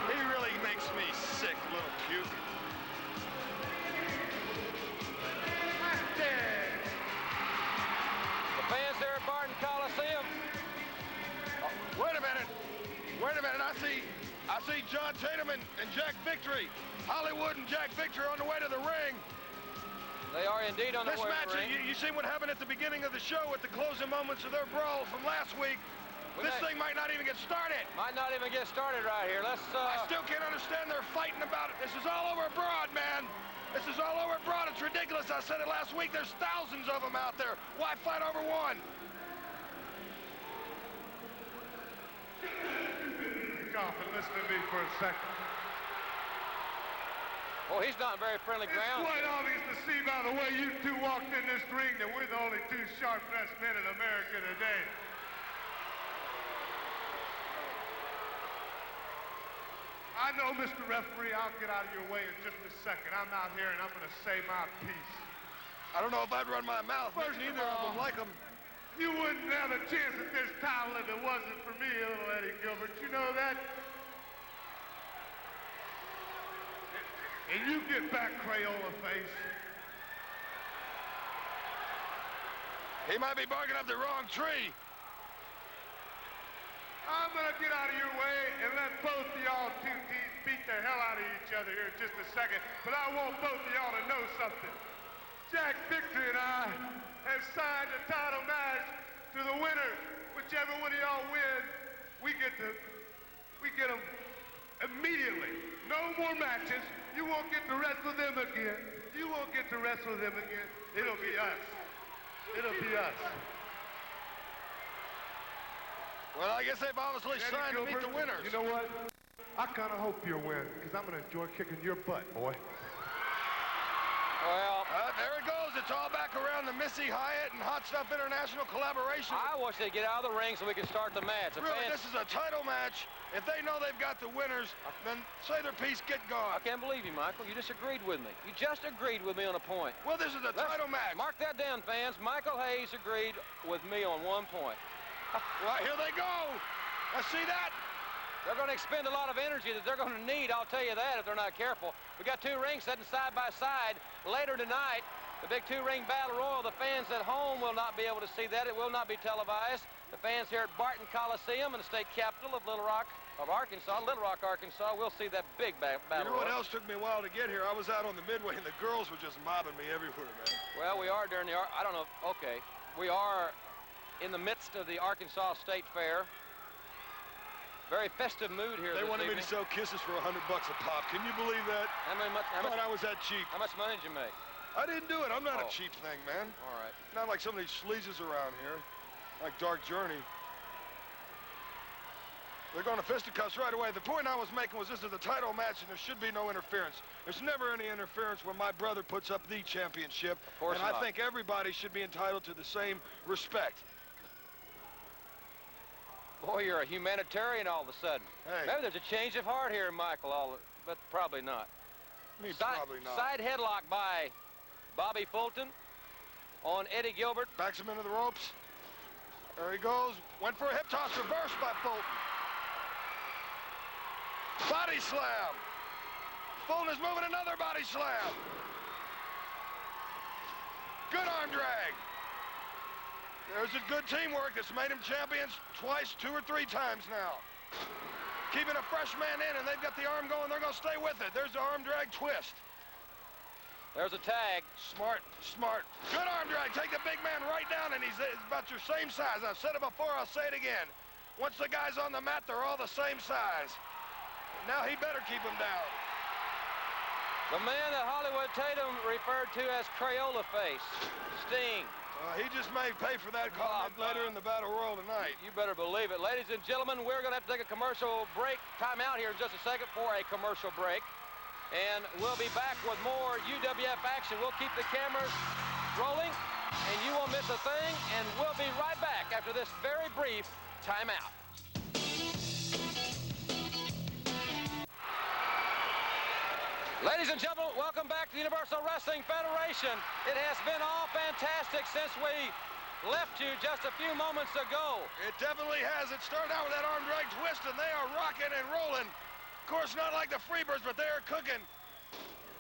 He really makes me sick, little puke. The fans there at Barton Coliseum. Oh, wait a minute. I see John Tatum and Jack Victory. Hollywood and Jack Victory on the way to the ring. They are indeed on the way to the ring. This match, you see what happened at the beginning of the show with the closing moments of their brawl from last week. This thing might not even get started. Might not even get started right here. Let's. I still can't understand they're fighting about it. This is all over abroad, man. This is all over abroad. It's ridiculous. I said it last week. There's thousands of them out there. Why fight over one? Off and listen to me for a second. Oh, he's not very friendly ground. It's quite obvious to see by the way you two walked in this ring that we're the only two sharp-dressed men in America today. I know, Mr. Referee, I'll get out of your way in just a second. I'm out here and I'm going to say my piece. I don't know if I'd run my mouth. Neither of them like them. You wouldn't have a chance at this title if it wasn't for me, little Eddie Gilbert. You know that? And you get back, Crayola face. He might be barking up the wrong tree. I'm going to get out of your way and let both of y'all two teams beat the hell out of each other here in just a second. But I want both of y'all to know something. Jack Victory and I have signed a title match to the winner. Whichever one of y'all win, we get them immediately. No more matches. You won't get to wrestle them again. You won't get to wrestle them again. It'll be us. It'll be us. Well, I guess they've obviously signed to meet the winners. You know what? I kind of hope you win, because I'm going to enjoy kicking your butt, boy. Well, there it goes. It's all back around the Missy Hyatt and Hot Stuff International collaboration. I wish they'd get out of the ring so we can start the match. Really, this is a title match. If they know they've got the winners, then say their piece, get gone. I can't believe you, Michael. You disagreed with me. You just agreed with me on a point. Well, this is a title match. Mark that down, fans. Michael Hayes agreed with me on 1 point. Well, here they go. Let's see that. They're going to expend a lot of energy that they're going to need, I'll tell you that, if they're not careful. We got 2 rings sitting side by side. Later tonight, the big 2-ring battle royal. The fans at home will not be able to see that. It will not be televised. The fans here at Barton Coliseum in the state capital of Little Rock, Arkansas, will see that big battle royal. You know what else took me a while to get here? I was out on the midway, and the girls were just mobbing me everywhere, man. Well, we are during the, I don't know, okay. We are in the midst of the Arkansas State Fair. Very festive mood here. They this wanted evening. me to sell kisses for $100 a pop. Can you believe that? How much? I was that cheap. How much money did you make? I didn't do it. I'm not a cheap thing, man. All right. Not like some of these sleazes around here, like Dark Journey. They're going to fisticuffs right away. The point I was making was this is a title match, and there should be no interference. There's never any interference when my brother puts up the championship. Of course not. I think everybody should be entitled to the same respect. Boy, you're a humanitarian all of a sudden. Hey. Maybe there's a change of heart here, Michael, but probably not. Probably not. Side headlock by Bobby Fulton on Eddie Gilbert. Backs him into the ropes. There he goes. Went for a hip toss, reversed by Fulton. Body slam. Fulton is moving another body slam. Good arm drag. There's a good teamwork that's made him champions twice, 2 or 3 times now. Keeping a fresh man in, and they've got the arm going. They're going to stay with it. There's the arm drag twist. There's a tag. Smart, smart. Good arm drag. Take the big man right down, and he's about your same size. I've said it before. I'll say it again. Once the guy's on the mat, they're all the same size. Now he better keep him down. The man that Hollywood Tatum referred to as Crayola Face, Sting. He just may pay for that comment later in the Battle Royal tonight. You better believe it. Ladies and gentlemen, we're going to have to take a commercial break. Time out here in just a second for a commercial break. And we'll be back with more UWF action. We'll keep the cameras rolling, and you won't miss a thing. And we'll be right back after this very brief timeout. Ladies and gentlemen, welcome back to the Universal Wrestling Federation. It has been all fantastic since we left you just a few moments ago. It definitely has. It started out with that arm drag twist, and they are rocking and rolling. Of course, not like the Freebirds, but they are cooking.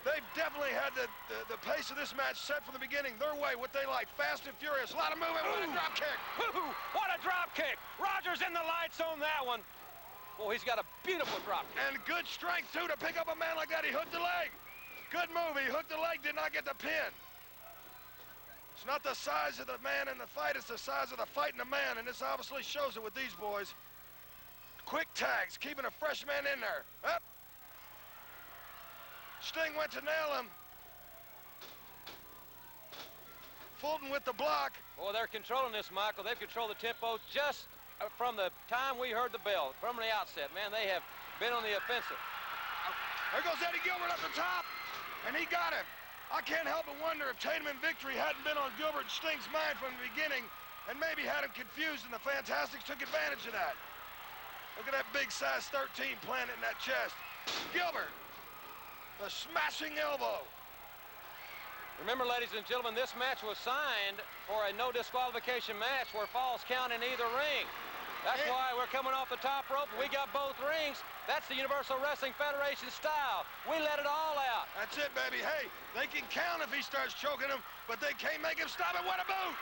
They've definitely had the pace of this match set from the beginning their way, what they like, fast and furious. A lot of movement. What a drop kick. What a drop kick. Rogers in the lights on that one. Boy, he's got a beautiful drop kick. And good strength, too, to pick up a man like that. He hooked the leg. Good move. He hooked the leg, did not get the pin. It's not the size of the man in the fight. It's the size of the fight in the man, and this obviously shows it with these boys. Quick tags, keeping a fresh man in there. Up. Sting went to nail him. Fulton with the block. Boy, they're controlling this, Michael. They've controlled the tempo just from the time we heard the bell, from the outset. Man, they have been on the offensive. There goes Eddie Gilbert up the top, and he got him. I can't help but wonder if Tatum and Victory hadn't been on Gilbert and Sting's mind from the beginning and maybe had him confused, and the Fantastics took advantage of that. Look at that big size 13 planted in that chest. Gilbert, the smashing elbow. Remember, ladies and gentlemen, this match was signed for a no disqualification match where falls count in either ring. That's why we're coming off the top rope. We got both rings. That's the Universal Wrestling Federation style. We let it all out. That's it, baby. Hey, they can count if he starts choking him, but they can't make him stop it. What a boot!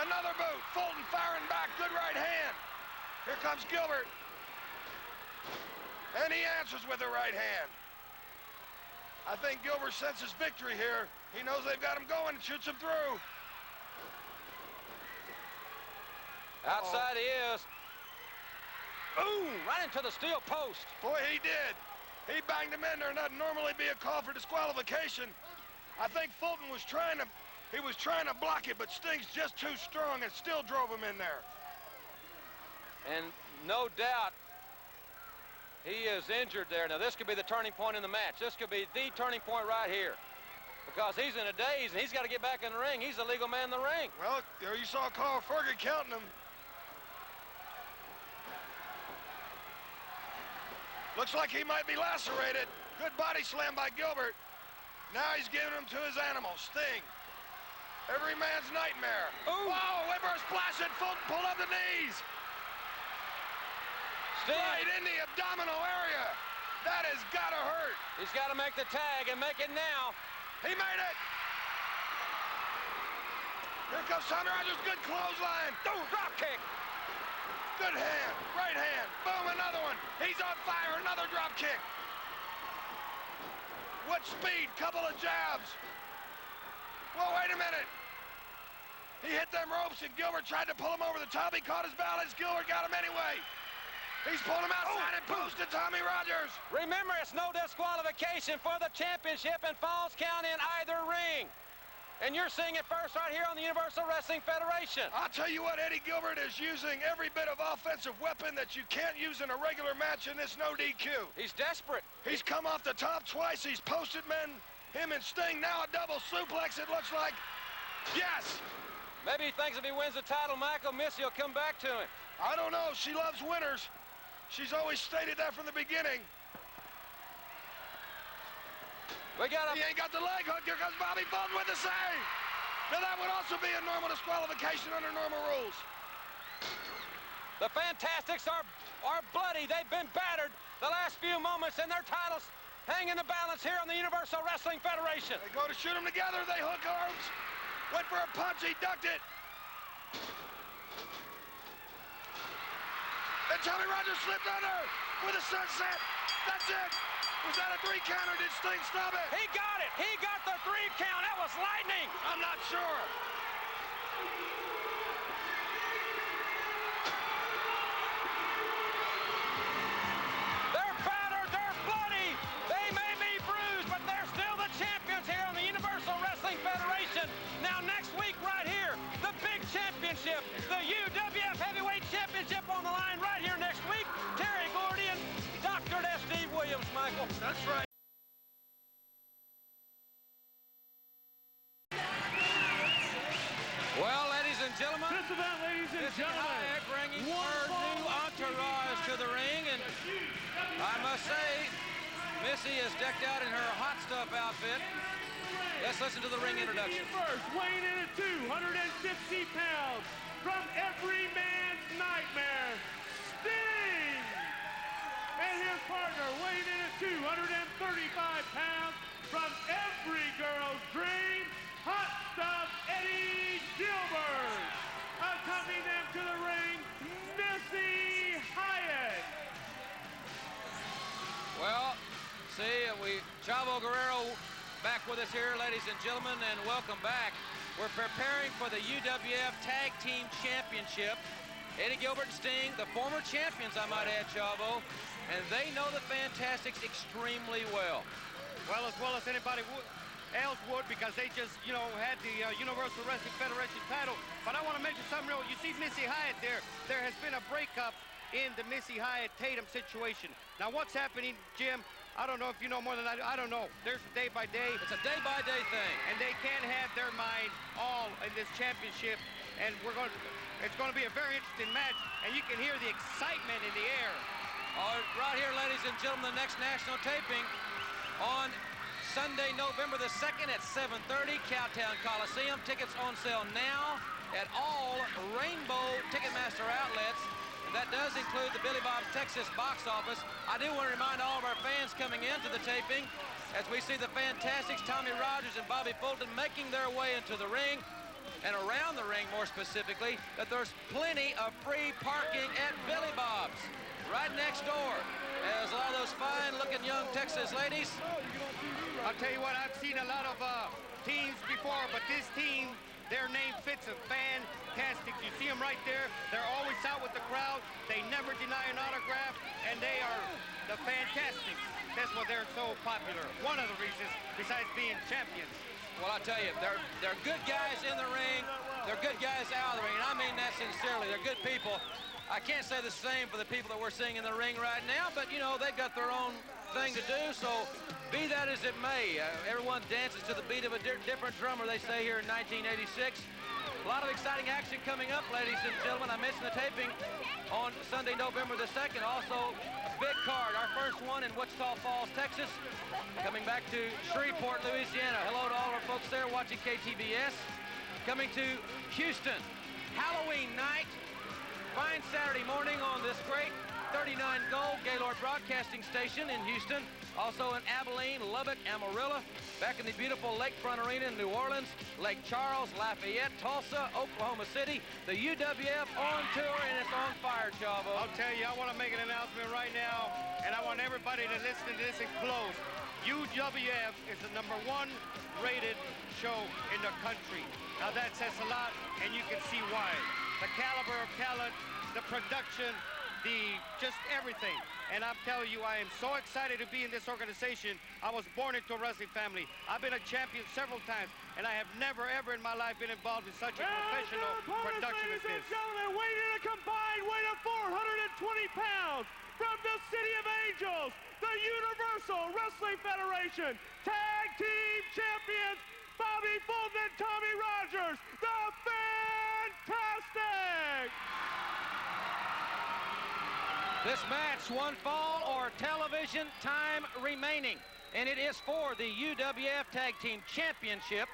Another boot. Fulton firing back. Good right hand. Here comes Gilbert. And he answers with the right hand. I think Gilbert senses victory here. He knows they've got him going and shoots him through. Outside he is. Boom! Right into the steel post. Boy, he did. He banged him in there, and that'd normally be a call for disqualification. I think Fulton was trying to block it, but Sting's just too strong and still drove him in there. And no doubt he is injured there. Now, this could be the turning point in the match. This could be the turning point right here. Because he's in a daze, and he's got to get back in the ring. He's the legal man in the ring. Well, there you saw Carl Fergie counting him. Looks like he might be lacerated. Good body slam by Gilbert. Now he's giving him to his animal, Sting. Every man's nightmare. Ooh. Whoa, Whipper splash it. Fulton pulled up the knees. Sting. Right in the abdominal area. That has got to hurt. He's got to make the tag and make it now. He made it. Here comes Tommy Rogers. Good clothesline. Ooh, drop kick. Good hand. Right hand. Boom, another one. He's on fire. Another drop kick. What speed? Couple of jabs. Whoa, wait a minute. He hit them ropes, and Gilbert tried to pull him over the top. He caught his balance. Gilbert got him anyway. He's pulling him outside and posted Tommy Rogers. Remember, it's no disqualification for the championship in Falls Count in either ring. And you're seeing it first right here on the Universal Wrestling Federation. I'll tell you what, Eddie Gilbert is using every bit of offensive weapon that you can't use in a regular match in this no DQ. He's desperate. He's come off the top twice. He's posted men, him and Sting. Now a double suplex, it looks like. Yes. Maybe he thinks if he wins the title, Michael Missy will come back to him. I don't know. She loves winners. She's always stated that from the beginning. We got him. He ain't got the leg hook. Here comes Bobby Fulton with the save. Now that would also be a normal disqualification under normal rules. The Fantastics are bloody. They've been battered the last few moments, and their titles hang in the balance here on the Universal Wrestling Federation. They go to shoot them together. They hook arms. Went for a punch. He ducked it. And Tommy Rogers slipped under with a sunset. That's it. Was that a 3 count or did Sting stop it? He got it. He got the 3 count. That was lightning. I'm not sure. They're battered. They're bloody. They may be bruised, but they're still the champions here on the Universal Wrestling Federation. Now next week right here, the big championship, the UWF Heavyweight Championship on the line right here next week. Terry Gordy and Dr. S. Steve Williams, Michael. That's right. Well, ladies and gentlemen, Just about, ladies and gentlemen, bringing her new entourage to the ring, and I must say, Missy is decked out in her hot stuff outfit. Let's listen to the ring introduction. First, weighing in at 250 pounds, from every man's nightmare, Sting! And his partner, weighing in at 235 pounds, from every girl's dream, hot stuff Eddie Gilbert! Accompanying them to the ring, Missy Hyatt! Well, see, Chavo Guerrero back with us here, ladies and gentlemen, and welcome back. We're preparing for the UWF Tag Team Championship. Eddie Gilbert and Sting, the former champions, I might add, Chavo, and they know the Fantastics extremely well. Well, as anybody else would, because they just, had the Universal Wrestling Federation title. But I want to mention something real. You see Missy Hyatt there. There has been a breakup in the Missy Hyatt-Tatum situation. Now, what's happening, Jim? I don't know if you know more than I do. I don't know. There's a day-by-day. It's a day-by-day thing. And they can't have their mind all in this championship. And it's going to be a very interesting match. And you can hear the excitement in the air. Right here, ladies and gentlemen, the next national taping on Sunday, November the 2nd at 7:30, Cowtown Coliseum. Tickets on sale now at all Rainbow Ticketmaster outlets. That does include the Billy Bob's Texas box office. I do want to remind all of our fans coming into the taping, as we see the Fantastics, Tommy Rogers and Bobby Fulton making their way into the ring, and around the ring more specifically, that there's plenty of free parking at Billy Bob's, right next door. As a lot of those fine-looking young Texas ladies. I'll tell you what, I've seen a lot of teams before, but this team, their name fits them. Fantastic. You see them right there. They're always out with the crowd. They never deny an autograph, and they are the Fantastics. That's why they're so popular. One of the reasons, besides being champions. Well, I tell you, they're good guys in the ring. They're good guys out of the ring, and I mean that sincerely. They're good people. I can't say the same for the people that we're seeing in the ring right now, but, you know, they've got their own thing to do, so be that as it may. Everyone dances to the beat of a different drummer, they say here in 1986. A lot of exciting action coming up, ladies and gentlemen. I mentioned the taping on Sunday, November the 2nd. Also, a big card, our first one in Wichita Falls, Texas. Coming back to Shreveport, Louisiana. Hello to all our folks there watching KTBS. Coming to Houston, Halloween night. Fine Saturday morning on this great 39 Gold Gaylord Broadcasting Station in Houston. Also in Abilene, Lubbock, Amarillo. Back in the beautiful Lakefront Arena in New Orleans, Lake Charles, Lafayette, Tulsa, Oklahoma City. The UWF on tour and it's on fire, Chavo. I'll tell you, I want to make an announcement right now, and I want everybody to listen to this and close. UWF is the #1 rated show in the country. Now that says a lot, and you can see why. The caliber of talent, the production, just everything. And I'm telling you, I am so excited to be in this organization. I was born into a wrestling family. I've been a champion several times, and I have never, ever in my life been involved in such a professional production as this. Ladies and gentlemen, weighing in a combined weight of 420 pounds from the City of Angels, the Universal Wrestling Federation Tag Team Champions, Bobby Fulton and Tommy Rogers, the Fantastic! This match, one fall or television time remaining. And it is for the UWF Tag Team Championship.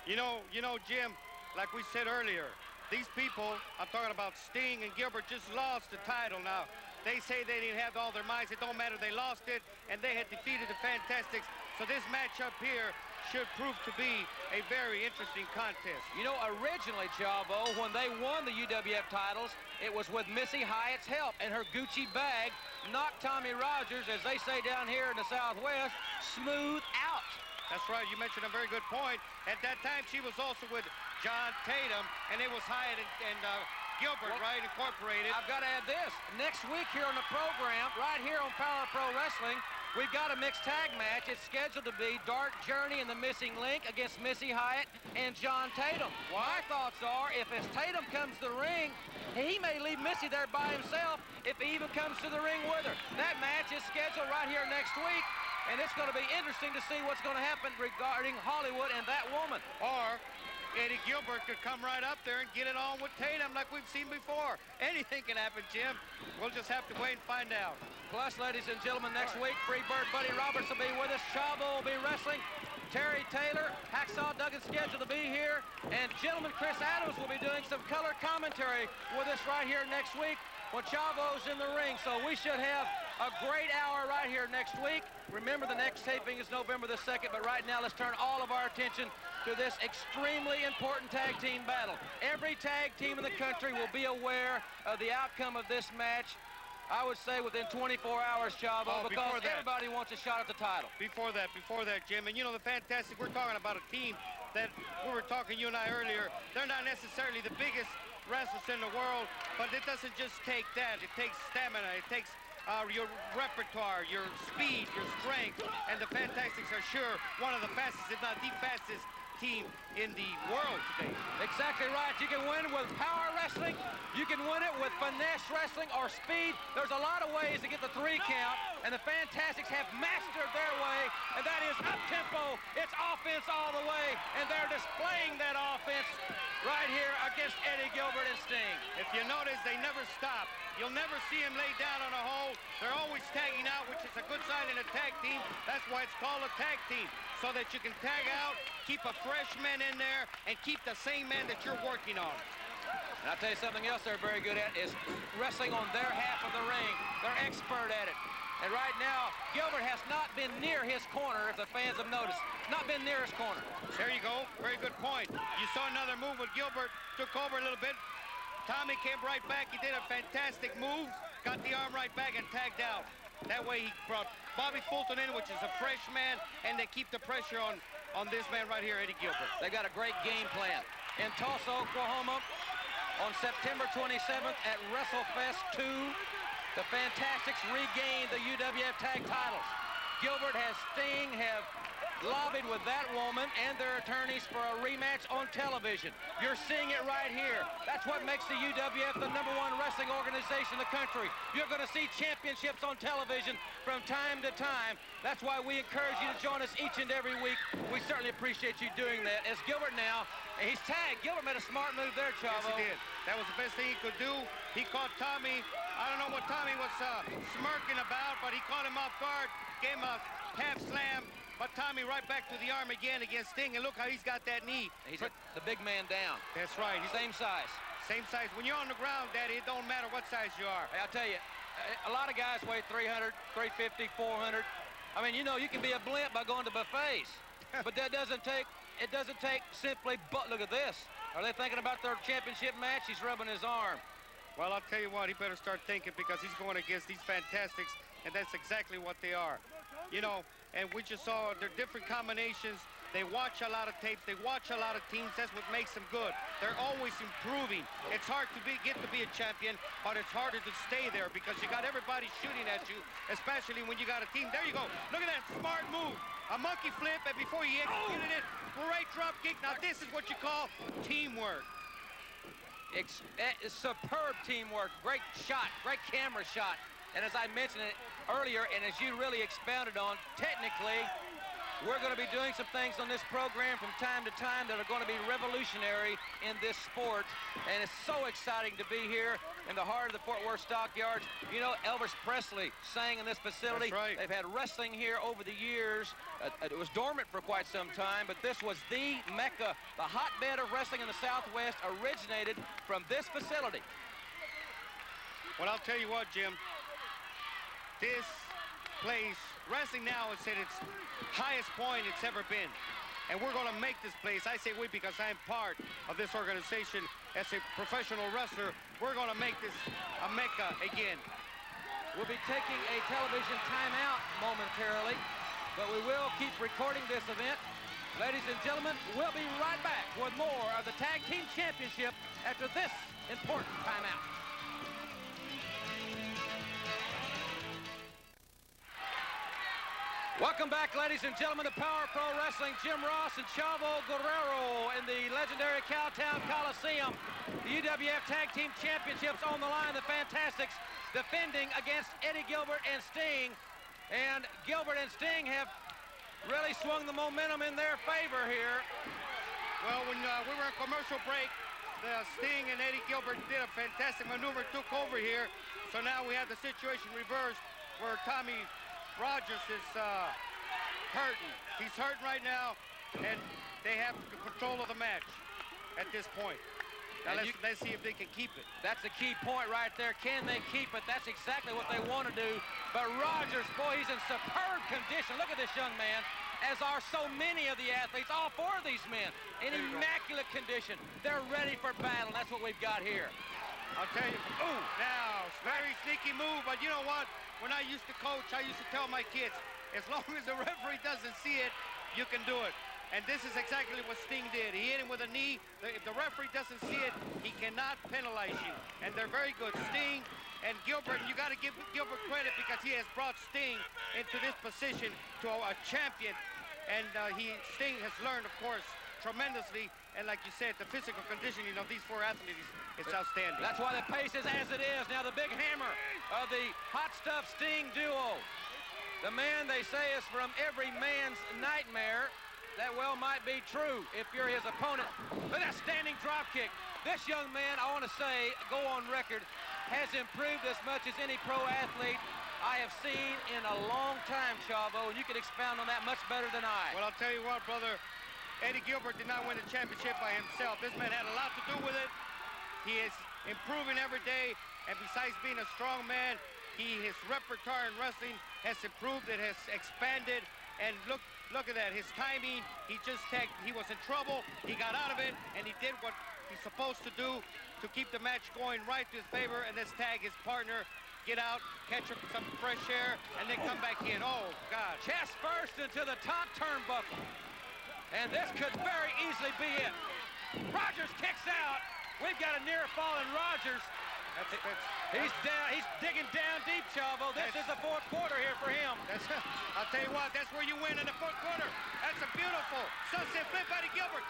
You know, Jim, like we said earlier, these people, I'm talking about Sting and Gilbert, just lost the title. Now, they say they didn't have all their minds. It don't matter. They lost it, and they had defeated the Fantastics. So this match up here should prove to be a very interesting contest. You know, originally, Chavo, when they won the UWF titles, it was with Missy Hyatt's help, and her Gucci bag knocked Tommy Rogers, as they say down here in the Southwest, smooth out. That's right. You mentioned a very good point. At that time, she was also with John Tatum, and it was Hyatt and Gilbert, right, incorporated. I've got to add this. Next week here on the program, right here on Power Pro Wrestling, we've got a mixed tag match. It's scheduled to be Dark Journey and the Missing Link against Missy Hyatt and John Tatum. My thoughts are, if as Tatum comes to the ring, he may leave Missy there by himself if he even comes to the ring with her. That match is scheduled right here next week, and it's going to be interesting to see what's going to happen regarding Hollywood and that woman. Or Eddie Gilbert could come right up there and get it on with Tatum like we've seen before. Anything can happen, Jim. We'll just have to wait and find out. Plus, ladies and gentlemen, next week, Freebird Buddy Roberts will be with us. Chavo will be wrestling. Terry Taylor, Hacksaw Duggan's scheduled to be here. And gentleman Chris Adams will be doing some color commentary with us right here next week when Chavo's in the ring. So we should have a great hour right here next week. Remember, the next taping is November the 2nd, but right now let's turn all of our attention to this extremely important tag team battle. Every tag team in the country will be aware of the outcome of this match, I would say within 24 hours, Chavo, because everybody wants a shot at the title. Before that, Jim, and you know, the Fantastic, we're talking about a team that we were talking, you and I earlier, they're not necessarily the biggest wrestlers in the world, but it doesn't just take that. It takes stamina, it takes your repertoire, your speed, your strength, and the Fantastics are sure one of the fastest, if not the fastest team in the world today. Exactly right. You can win with power wrestling. You can win it with finesse wrestling or speed. There's a lot of ways to get the 3 count, and the Fantastics have mastered their way, and that is up-tempo. It's offense all the way, and they're displaying that offense right here against Eddie Gilbert and Sting. If you notice, they never stop. You'll never see him lay down on a hole. They're always tagging out, which is a good sign in a tag team. That's why it's called a tag team, so that you can tag out, keep a fresh man in there, and keep the same man that you're working on. And I'll tell you something else they're very good at is wrestling on their half of the ring. They're expert at it. And right now, Gilbert has not been near his corner, if the fans have noticed. Not been near his corner. There you go. Very good point. You saw another move with Gilbert. Took over a little bit. Tommy came right back. He did a fantastic move. Got the arm right back and tagged out. That way he brought Bobby Fulton in, which is a fresh man, and they keep the pressure on this man right here, Eddie Gilbert. They got a great game plan. In Tulsa, Oklahoma, on September 27th at WrestleFest 2, The Fantastics regained the UWF tag titles. Gilbert has Sting have lobbied with that woman and their attorneys for a rematch on television. You're seeing it right here. That's what makes the UWF the #1 wrestling organization in the country. You're going to see championships on television from time to time. That's why we encourage you to join us each and every week. We certainly appreciate you doing that. As Gilbert now, he's tagged. Gilbert made a smart move there, Chavo. Yes, he did. That was the best thing he could do. He caught Tommy. I don't know what Tommy was smirking about, but he caught him off guard, gave him a half slam. But Tommy right back to the arm again against Sting, and look how he's got that knee. He's the big man down. That's right. Same size. Same size. When you're on the ground, Daddy, it don't matter what size you are. Hey, I'll tell you, a lot of guys weigh 300, 350, 400. I mean, you know, you can be a blimp by going to buffets. But that doesn't take simply, but look at this. Are they thinking about their championship match? He's rubbing his arm. Well, I'll tell you what, he better start thinking, because he's going against these Fantastics, and that's exactly what they are. You know, and we just saw their different combinations. They watch a lot of tapes. They watch a lot of teams. That's what makes them good. They're always improving. It's hard to get to be a champion, but it's harder to stay there because you got everybody shooting at you, especially when you got a team. There you go. Look at that smart move. A monkey flip, and before he executed it, great drop kick. Now this is what you call teamwork. It's superb teamwork. Great shot. Great camera shot. And as I mentioned it earlier, and as you really expounded on, technically, we're going to be doing some things on this program from time to time that are going to be revolutionary in this sport. And it's so exciting to be here in the heart of the Fort Worth Stockyards. You know, Elvis Presley sang in this facility. That's right. They've had wrestling here over the years. It was dormant for quite some time, but this was the Mecca. The hotbed of wrestling in the Southwest originated from this facility. Well, I'll tell you what, Jim. This place, wrestling now is at its highest point it's ever been. And we're going to make this place, I say we because I'm part of this organization as a professional wrestler, we're going to make this a Mecca again. We'll be taking a television timeout momentarily, but we will keep recording this event. Ladies and gentlemen, we'll be right back with more of the Tag Team Championship after this important timeout. Welcome back, ladies and gentlemen, to Power Pro Wrestling. Jim Ross and Chavo Guerrero in the legendary Cowtown Coliseum. The UWF Tag Team Championships on the line. The Fantastics defending against Eddie Gilbert and Sting. And Gilbert and Sting have really swung the momentum in their favor here. Well, when we were on commercial break, Sting and Eddie Gilbert did a fantastic maneuver, took over here. So now we have the situation reversed where Tommy Rogers is hurting. He's hurting right now, and they have the control of the match at this point. Now let's see if they can keep it. That's the key point right there. Can they keep it? That's exactly what they want to do. But Rogers, boy, he's in superb condition. Look at this young man, as are so many of the athletes, all four of these men, in immaculate condition. They're ready for battle. That's what we've got here. I'll tell you, now, very sneaky move, but you know what? When I used to coach, I used to tell my kids, as long as the referee doesn't see it, you can do it. And this is exactly what Sting did. He hit him with a knee. If the referee doesn't see it, he cannot penalize you. And they're very good. Sting and Gilbert, you got to give Gilbert credit because he has brought Sting into this position to a champion. And Sting has learned, of course, tremendously. And like you said, the physical conditioning of these four athletes is outstanding. That's why the pace is as it is. Now the big hammer of the Hot Stuff Sting duo. The man they say is from every man's nightmare. That well might be true if you're his opponent. Look at that standing drop kick. This young man, I want to say, go on record, has improved as much as any pro athlete I have seen in a long time, Chavo, and you can expound on that much better than I. Well, I'll tell you what, brother. Eddie Gilbert did not win the championship by himself. This man had a lot to do with it. He is improving every day, and besides being a strong man, his repertoire in wrestling has improved. It has expanded, and look at that. His timing, he was in trouble. He got out of it, and he did what he's supposed to do to keep the match going right to his favor, and let's tag his partner, get out, catch up some fresh air, and then come back in. Oh, God. Chest first into the top turnbuckle. And this could very easily be it. Rogers kicks out. We've got a near fallen Rogers. He's down. He's digging down deep, Chavo. This is the fourth quarter here for him. I'll tell you what, that's where you win in the fourth quarter. That's a beautiful sunset flip by DiBiase.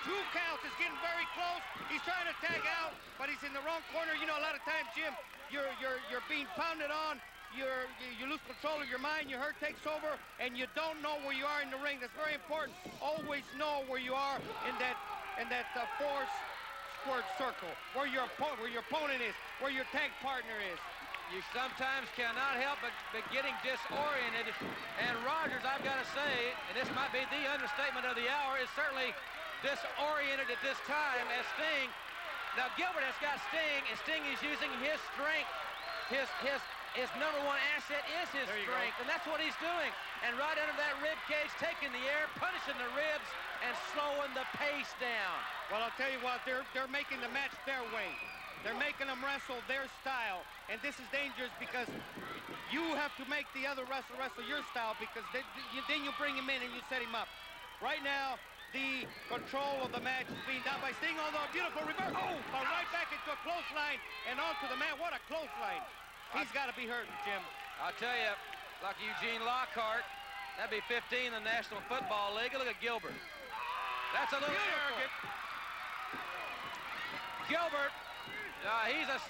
2 counts. Is getting very close. He's trying to tag out, but he's in the wrong corner. You know, a lot of times, Jim, you're being pounded on. You lose control of your mind. Your hurt takes over, and you don't know where you are in the ring. That's very important. Always know where you are in that 4-squared circle, where your opponent is, where your tag partner is. You sometimes cannot help but getting disoriented. And Rogers, I've got to say, and this might be the understatement of the hour, is certainly disoriented at this time as Sting. Now Gilbert has got Sting, and Sting is using his strength. His number one asset is his strength, and that's what he's doing. And right under that rib cage, taking the air, punishing the ribs, and slowing the pace down. Well, I'll tell you what, they're making the match their way. They're making them wrestle their style, and this is dangerous because you have to make the other wrestler wrestle your style, because then you bring him in and you set him up. Right now, the control of the match is being done by Sting, although a beautiful reverse. Oh, but right back into a clothesline and onto the mat. What a clothesline. He's got to be hurting, Jim. I'll tell you, like Eugene Lockhart, that'd be 15 in the National Football League. Look at Gilbert. That's a little arrogant. Gilbert,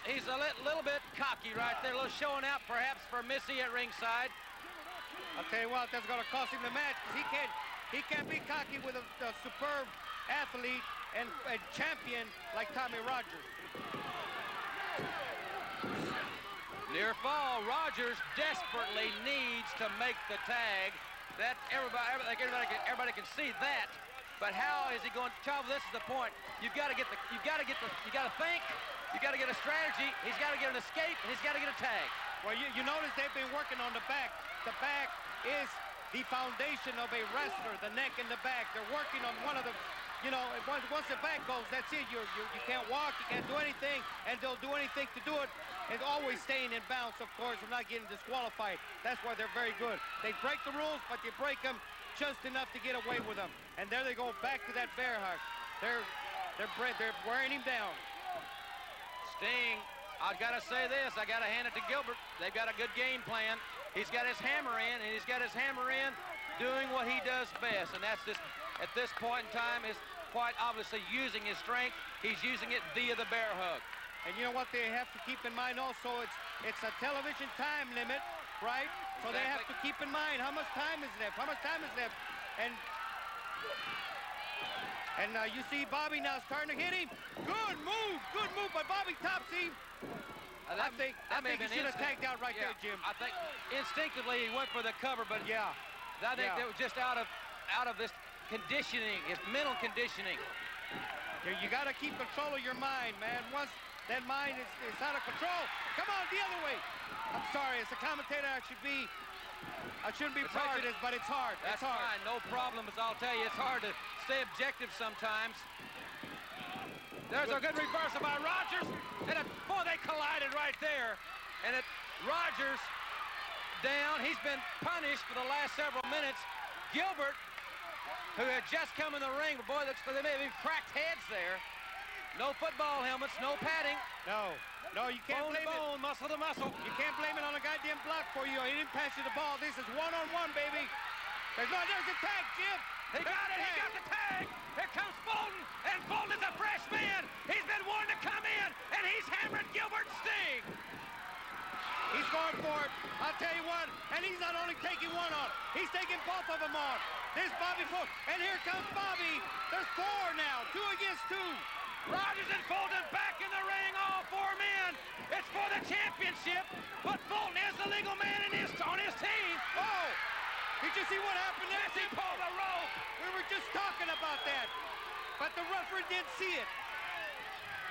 he's a little bit cocky right there, a little showing out perhaps for Missy at ringside. I'll tell you what, that's going to cost him the match, because he can't be cocky with a superb athlete and champion like Tommy Rogers. Near fall, Rogers desperately needs to make the tag. That everybody can see that. But how is he going? Chavo, this is the point. You got to think. You got to get a strategy. He's got to get an escape, and he's got to get a tag. Well, you notice they've been working on the back. The back is the foundation of a wrestler. The neck and the back. They're working on one of the. You know, once the back goes, that's it. You can't walk, you can't do anything, and they'll do anything to do it. And always staying in bounds, of course, and not getting disqualified. That's why they're very good. They break the rules, but you break them just enough to get away with them. And there they go back to that bear hug. They're wearing him down. Sting, I've got to say this. I got to hand it to Gilbert. They've got a good game plan. He's got his hammer in, and he's got his hammer in doing what he does best, and that's this. At this point in time, is quite obviously using his strength. He's using it via the bear hug. And you know what they have to keep in mind also? It's a television time limit, right? So they have to keep in mind how much time is left. How much time is left? And you see Bobby now starting to hit him. Good move by Bobby Topsy. I think he should have tagged out right there, Jim. I think instinctively he went for the cover, but yeah, I think that was just out of this conditioning, his mental conditioning. You got to keep control of your mind, man. Once that mind is out of control, come on, the other way. I'm sorry, as a commentator, I shouldn't be prejudiced, but it's hard. That's hard. Fine, no problem, as I'll tell you. It's hard to stay objective sometimes. There's a good reversal by Rogers, and boy, they collided right there. And Rogers down. He's been punished for the last several minutes. Gilbert, who had just come in the ring, but boy, looks like they may have cracked heads there. No football helmets, no padding. No, you can't blame it. Muscle to muscle. You can't blame it on a goddamn block for you. He didn't pass you the ball. This is one-on-one, baby. There's a tag, Jim. He got it. He got the tag. Here comes Fulton, and Fulton is a fresh man. He's been warned to come in, and he's hammered Gilbert Sting. He's going for it. I'll tell you what, and he's not only taking one on, he's taking both of them on. There's Bobby Fulton, and here comes Bobby. There's 4 now, 2 against 2. Rogers and Fulton back in the ring, all 4 men. It's for the championship, but Fulton is the legal man on his team. Oh, did you see what happened there? Yes, he pulled the rope. We were just talking about that, but the referee didn't see it.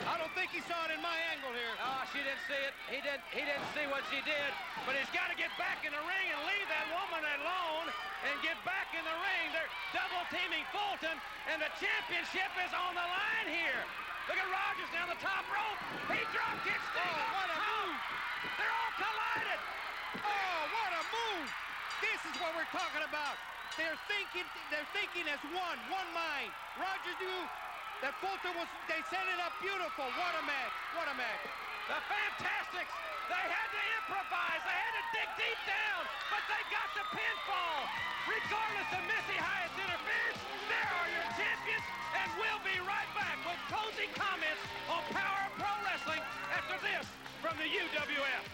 I don't think he saw it in my angle here. Oh, she didn't see it. He didn't see what she did, but he's got to get back in the ring and leave that woman alone and get back in the ring. They're double teaming Fulton, and the championship is on the line here. Look at Rogers down the top rope. He drop kicks Sting. Oh, what a move. They're all collided. Oh, what a move. This is what we're talking about. They're thinking as one mind. Rogers knew that Fulton they set it up beautiful. What a match. What a match. The Fantastics, they had to improvise. They had to dig deep down, but they got the pinfall. Regardless of Missy Hyatt's interference, there are your champions, and we'll be right back with closing comments on Power of Pro Wrestling after this from the UWF.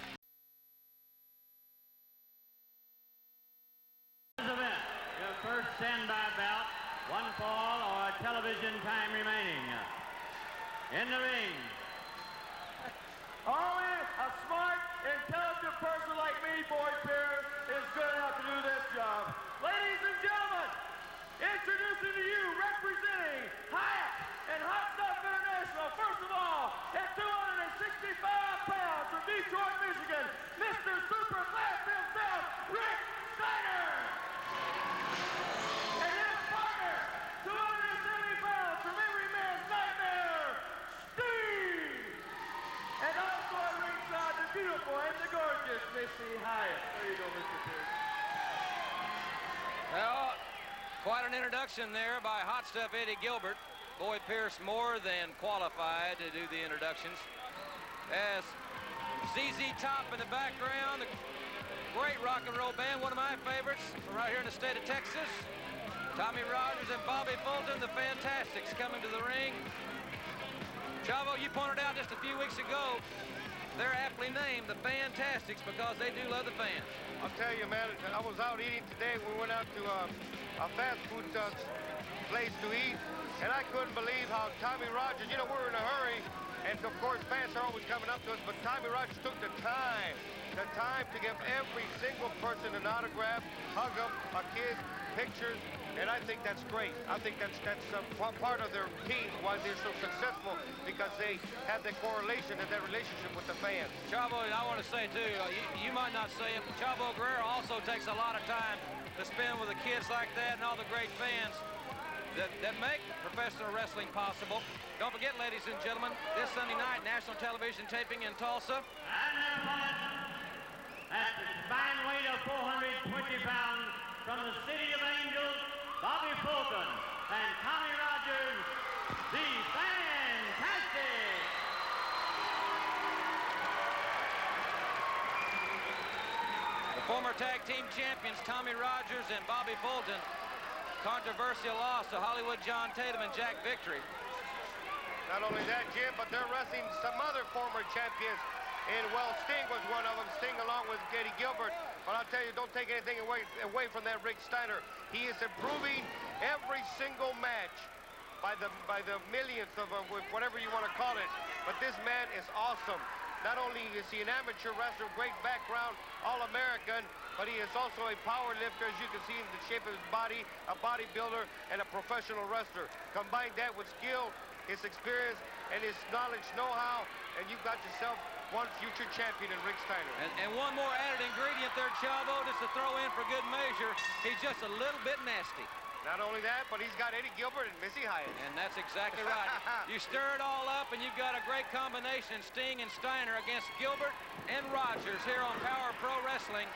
Event, your first standby bout, one fall or television time remaining. In the ring. Only a smart, intelligent person like me, Boyd Pierce, is good enough to do this job. Ladies and gentlemen, introducing to you, representing Hyatt and Hot Stuff International, first of all, at 265 pounds from Detroit, Michigan, Mr. Super Class himself, Rick Steiner. And his partner, 270 pounds from every man's nightmare, Steve. And also at ringside, the beautiful and the gorgeous Missy Hyatt. There you go, Mr. Pierce. Well, quite an introduction there by Hot Stuff Eddie Gilbert. Boyd Pierce more than qualified to do the introductions. As ZZ Top in the background, a great rock and roll band, one of my favorites from right here in the state of Texas. Tommy Rogers and Bobby Fulton, the Fantastics, coming to the ring. Chavo, you pointed out just a few weeks ago, they're aptly named the Fantastics because they do love the fans. I'll tell you, man, I was out eating today. We went out to a fast food place to eat, and I couldn't believe how Tommy Rogers, you know, we're in a hurry, and of course fans are always coming up to us, but Tommy Rogers took the time to give every single person an autograph, hug them, a kiss, pictures, and I think that's great. I think that's part of their team, why they're so successful, because they have that correlation and that relationship with the fans. Chavo, I want to say too, you might not say it, but Chavo Guerrero also takes a lot of time to spend with the kids like that and all the great fans that make professional wrestling possible. Don't forget, ladies and gentlemen, this Sunday night, national television taping in Tulsa. And their opponent, at the combined weight of 420 pounds, from the City of Angels, Bobby Fulton and Tommy Rogers, the Fantastic. The former tag team champions, Tommy Rogers and Bobby Fulton, controversial loss to Hollywood John Tatum and Jack Victory. Not only that, Jim, but they're wrestling some other former champions. And, well, Sting was one of them, Sting along with Eddie Gilbert. But I'll tell you, don't take anything away from that Rick Steiner. He is improving every single match by the millionth of whatever you want to call it. But this man is awesome. Not only is he an amateur wrestler, great background, All-American, but he is also a power lifter, as you can see in the shape of his body, a bodybuilder, and a professional wrestler. Combine that with skill, his experience, and his knowledge, know-how, and you've got yourself one future champion in Rick Steiner. And one more added ingredient there, Chavo, just to throw in for good measure. He's just a little bit nasty. Not only that, but he's got Eddie Gilbert and Missy Hyatt. And that's exactly right. You stir it all up, and you've got a great combination, Sting and Steiner against Gilbert and Rogers here on Power Pro Wrestling.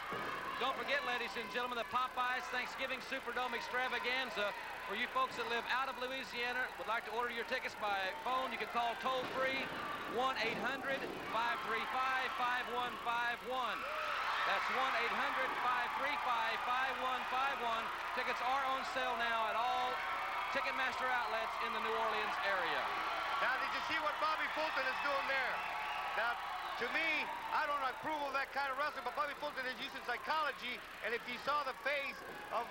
Don't forget, ladies and gentlemen, the Popeyes Thanksgiving Superdome Extravaganza. For you folks that live out of Louisiana, would like to order your tickets by phone, you can call toll-free 1-800-535-5151. That's 1-800-535-5151. Tickets are on sale now at all Ticketmaster outlets in the New Orleans area. Now, did you see what Bobby Fulton is doing there? Now, to me, I don't approve of that kind of wrestling, but Bobby Fulton is using psychology, and if you saw the face of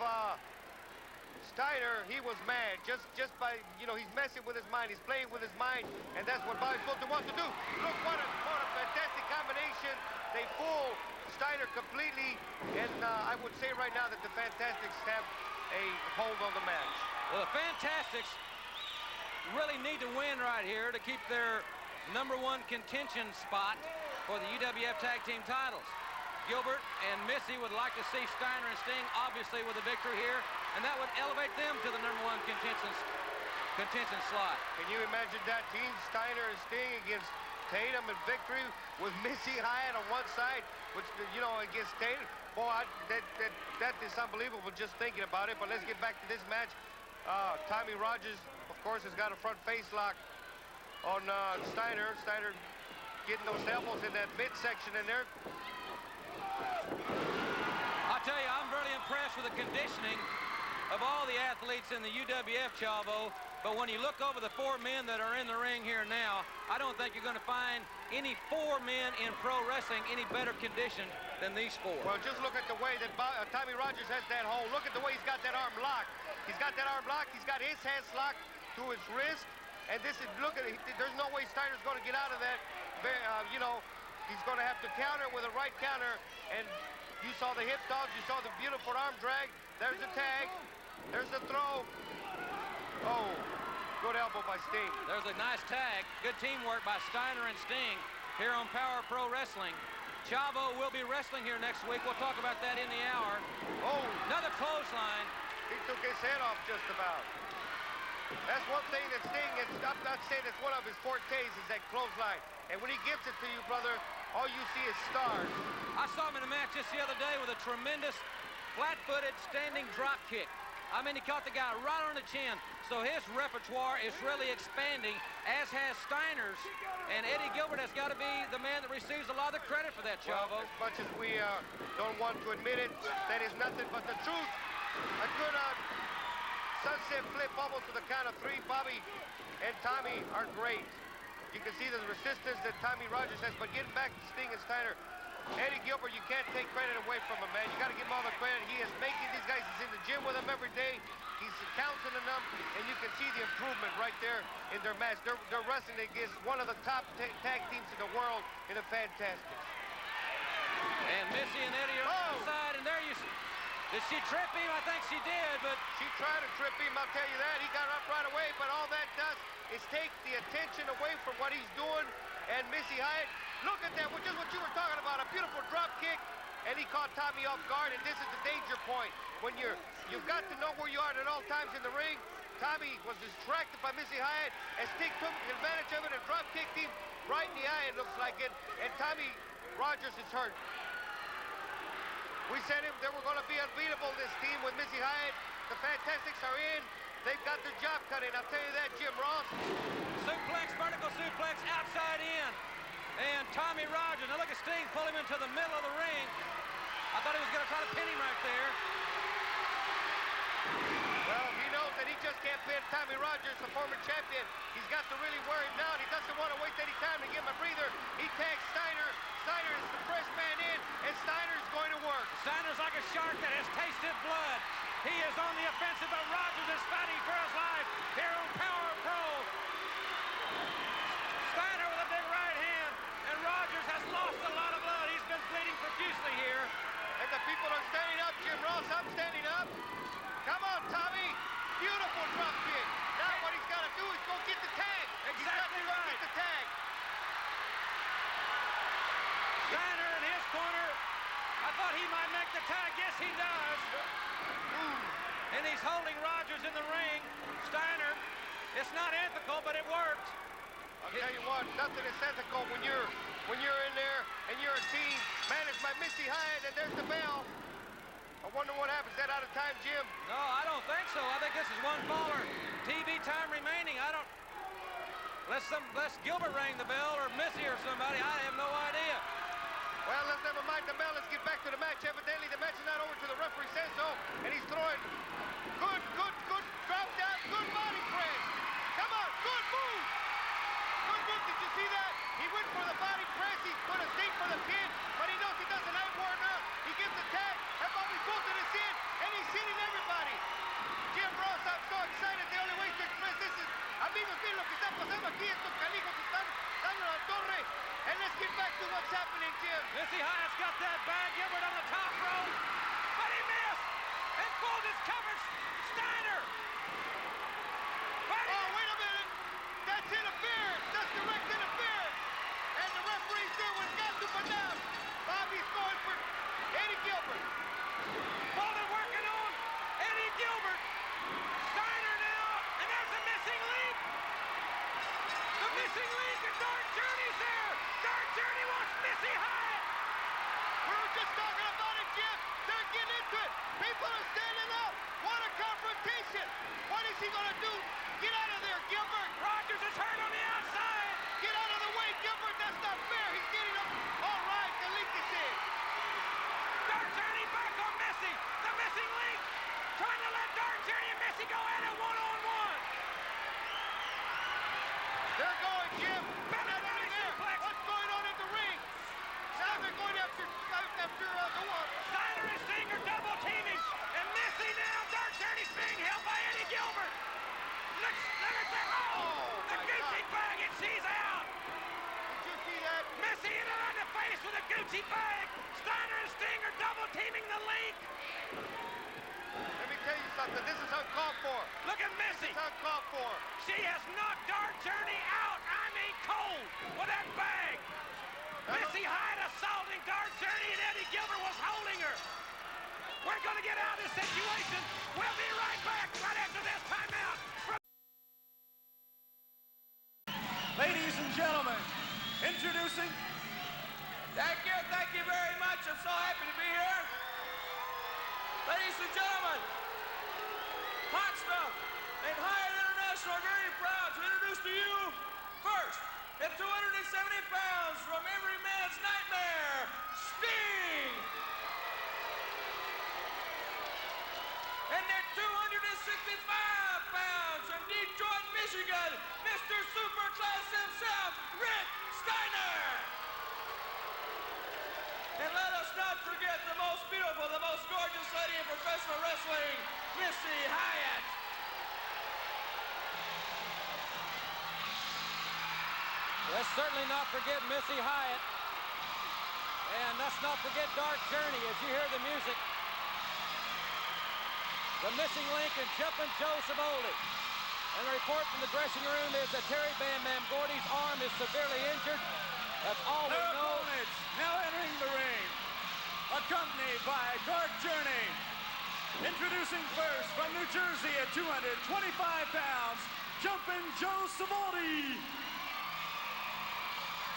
Steiner, he was mad just by, you know, he's messing with his mind, he's playing with his mind, and that's what Bobby Fulton wants to do. Look, what a fantastic combination. They fool Steiner completely, and I would say right now that the Fantastics have a hold on the match. Well, the Fantastics really need to win right here to keep their #1 contention spot for the UWF Tag Team titles. Gilbert and Missy would like to see Steiner and Sting, obviously, with a victory here, and that would elevate them to the #1 contention slot. Can you imagine that team, Steiner and Sting against Tatum and Victory, with Missy Hyatt on one side, which, you know, against Tatum? Boy, that is unbelievable just thinking about it. But let's get back to this match. Tommy Rogers, of course, has got a front face lock on Steiner. Steiner getting those elbows in that midsection in there. I tell you, I'm really impressed with the conditioning of all the athletes in the UWF, Chavo. But when you look over the 4 men that are in the ring here now, I don't think you're going to find any 4 men in pro wrestling any better conditioned than these 4. Well, just look at the way that Tommy Rogers has that hold. Look at the way he's got that arm locked. He's got that arm locked. He's got his hands locked to his wrist. And this is, look at it. There's no way Steiner's going to get out of that. You know, he's going to have to counter with a right counter. And you saw the hip dogs. You saw the beautiful arm drag. There's the tag. There's the throw. Oh, good elbow by Sting. There's a nice tag. Good teamwork by Steiner and Sting here on Power Pro Wrestling. Chavo will be wrestling here next week. We'll talk about that in the hour. Oh, another clothesline. He took his head off just about. That's one thing that Sting is, I'm not saying it's one of his fortes, is that clothesline. And when he gives it to you, brother, all you see is stars. I saw him in a match just the other day with a tremendous flat-footed standing drop kick. I mean, he caught the guy right on the chin. So his repertoire is really expanding, as has Steiner's. And Eddie Gilbert has got to be the man that receives a lot of the credit for that, Chavo. Well, as much as we don't want to admit it, that is nothing but the truth. A good sunset flip almost to the count of 3. Bobby and Tommy are great. You can see the resistance that Tommy Rogers has. But getting back to Sting and Steiner, Eddie Gilbert, you can't take credit away from him, man. You got to give him all the credit. He is making these guys. He's in the gym with them every day. He's counseling them, and you can see the improvement right there in their match. They're wrestling against one of the top tag teams in the world in a fantastic. And Missy and Eddie are on the side, and there you see. Did she trip him? I think she did, but she tried to trip him, I'll tell you that. He got up right away, but all that does is take the attention away from what he's doing. And Missy Hyatt, look at that, just what you were talking about, a beautiful drop kick, and he caught Tommy off guard, and this is the danger point. When you've got to know where you are at all times in the ring. Tommy was distracted by Missy Hyatt, and Sting took advantage of it and drop kicked him right in the eye, it looks like it, and Tommy Rogers is hurt. We said they were going to be unbeatable, this team, with Missy Hyatt. The Fantastics are in. They've got their job cut in. I'll tell you that, Jim Ross. Suplex, vertical suplex, outside in. And Tommy Rogers, now look at Sting pull him into the middle of the ring. I thought he was going to try to pin him right there. Well, he knows that he just can't pin Tommy Rogers, the former champion. He's got to really wear him down. He doesn't want to waste any time to give him a breather. He tags Steiner. Steiner is the fresh man in, and Steiner's going to work. Steiner's like a shark that has tasted blood. He is on the offensive, but Rogers is fighting for his life here on Power Pro. Steiner with a big right hand, and Rogers has lost a lot of blood. He's been bleeding profusely here. And the people are standing up, Jim Ross. I'm standing up. Come on, Tommy. Beautiful drop kick. Now what he's got to do is go get the tag. Exactly right. Get the tag. Steiner in his corner. I thought he might make the tag. Yes, he does. And he's holding Rogers in the ring. Steiner, it's not ethical, but it worked. I'll tell you what, nothing is ethical when you're in there and you're a team managed by Missy Hyatt, and there's the bell. I wonder what happens. Is that out of time, Jim? No, I don't think so. I think this is one faller. TV time remaining. I don't... Unless Gilbert rang the bell or Missy or somebody, I have no idea. Well, let's never mind the bell. Let's get back to the match. Evidently, the match is not over till the referee says so, and he's throwing good drop down, good body press. Come on, good move. Good move. Did you see that? He went for the body press. He put a Sting for the pin, but he knows he doesn't have more enough. He gives the tag, and Bobby Fulton is in, and he's hitting everybody. Jim Ross, I'm so excited. The only way to express this is, amigos, miren lo que está pasando aquí. Estos canijos están dando la torre. And let's get back to what's happening, Jim. Missy Hyatt's got that bag. Gilbert on the top rope. But he missed. And Fulton's covers Steiner. Oh, wait a minute. That's interference. That's direct interference. And the referee's there when it's got to, but now Bobby's going for Eddie Gilbert. Fulton working on Eddie Gilbert. Steiner now. And there's a missing link. The missing link. And Dark Journey's there. Dark Journey wants Missy Hyatt. We were just talking about it, Jim. They're getting into it. People are standing up. What a confrontation. What is he going to do? Get out of there, Gilbert. Rogers is hurt on the outside. Get out of the way, Gilbert. That's not fair. going after the one. Steiner and Sting are double teaming. And Missy now, Dark Journey's being held by Eddie Gilbert. Look at that. Oh, the Gucci bag, and she's out. Did you see that? Missy hit her on the face with a Gucci bag. Steiner and Sting are double teaming the link. Let me tell you something. This is uncalled for. Look at Missy. It's uncalled for. She has knocked Dark Journey out. I mean, cold with that bag. Missy Hyatt assaulting Dark Journey, and Eddie Gilbert was holding her. We're going to get out of this situation. We'll be right back right after this timeout. Ladies and gentlemen, introducing. Thank you very much. I'm so happy to be here. Ladies and gentlemen, Hot Stuff and Hyatt International are very proud to introduce to you first, at 270 pounds from every man's nightmare, Sting. And at 265 pounds from Detroit, Michigan, Mr. Superclass himself, Rick Steiner. And let us not forget the most beautiful, the most gorgeous lady in professional wrestling, Missy Hyatt. Let's certainly not forget Missy Hyatt. And let's not forget Dark Journey as you hear the music. The missing link and Jumpin' Joe Savoldi. And the report from the dressing room is that Terry Bam Bam Gordy's arm is severely injured. That's all we know. Opponents now entering the ring, accompanied by Dark Journey. Introducing first from New Jersey at 225 pounds, Jumpin' Joe Savoldi.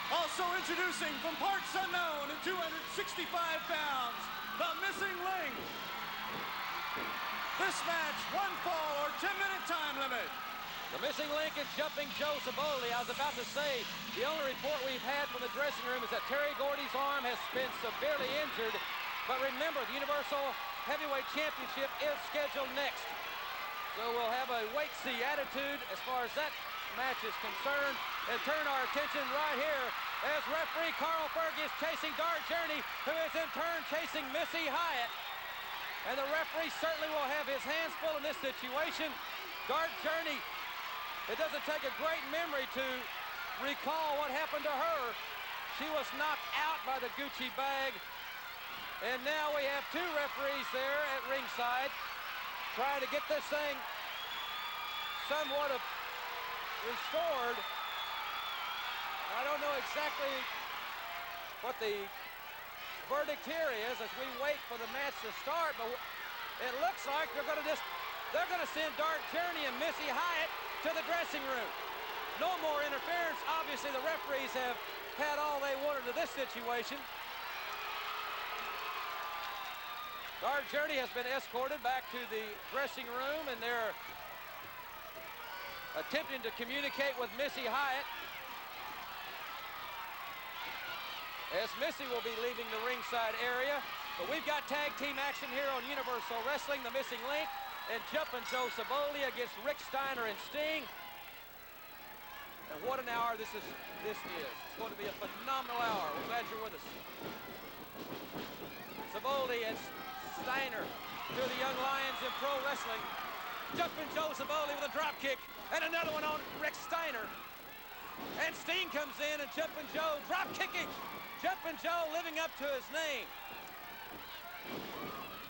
Also introducing from parts unknown at 265 pounds, the missing link. This match, 1 fall or 10-minute time limit. The missing link is Jumping Joe Savoldi. I was about to say, the only report we've had from the dressing room is that Terry Gordy's arm has been severely injured. But remember, the Universal Heavyweight Championship is scheduled next. So we'll have a wait-see attitude as far as that match is concerned. And turn our attention right here as referee Carl Berg is chasing Dark Journey, who is in turn chasing Missy Hyatt. And the referee certainly will have his hands full in this situation. Dark Journey, it doesn't take a great memory to recall what happened to her. She was knocked out by the Gucci bag. And now we have 2 referees there at ringside trying to get this thing somewhat restored. I don't know exactly what the verdict here is as we wait for the match to start, but it looks like they're going to send Dark Journey and Missy Hyatt to the dressing room. No more interference. Obviously, the referees have had all they wanted to this situation. Dark Journey has been escorted back to the dressing room, and they're attempting to communicate with Missy Hyatt, as Missy will be leaving the ringside area. But we've got tag team action here on Universal Wrestling, the missing link, and Jumpin' Joe Savoldi against Rick Steiner and Sting. And what an hour this is. It's going to be a phenomenal hour. We're glad you're with us. Savoldi and Steiner, 2 of the young lions in pro wrestling. Jumpin' Joe Savoldi with a drop kick, and another one on Rick Steiner. And Sting comes in, and Jumpin' Joe drop kicking. Jumpin' Joe living up to his name.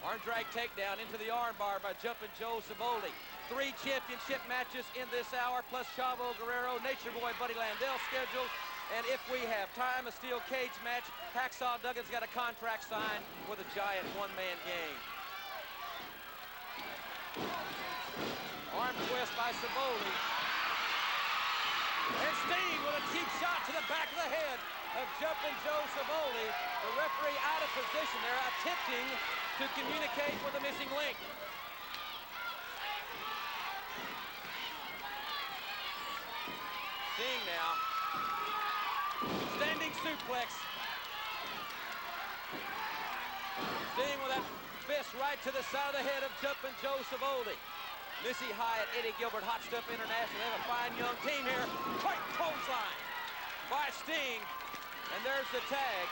Arm drag takedown into the arm bar by Jumpin' Joe Savoldi. 3 championship matches in this hour, plus Chavo Guerrero, Nature Boy Buddy Landell scheduled. And if we have time, a steel cage match. Hacksaw Duggan's got a contract signed with a giant one-man gang. Arm twist by Savoldi. And Sting with a cheap shot to the back of the head of Jumpin' Joe Savoldi. The referee out of position there, attempting to communicate with the missing link. Sting now. Standing suplex. Sting with that fist right to the side of the head of Jumpin' Joe Savoldi. Missy Hyatt, Eddie Gilbert, Hot Stuff International. They have a fine young team here. Quick clothesline by Sting. And there's the tag.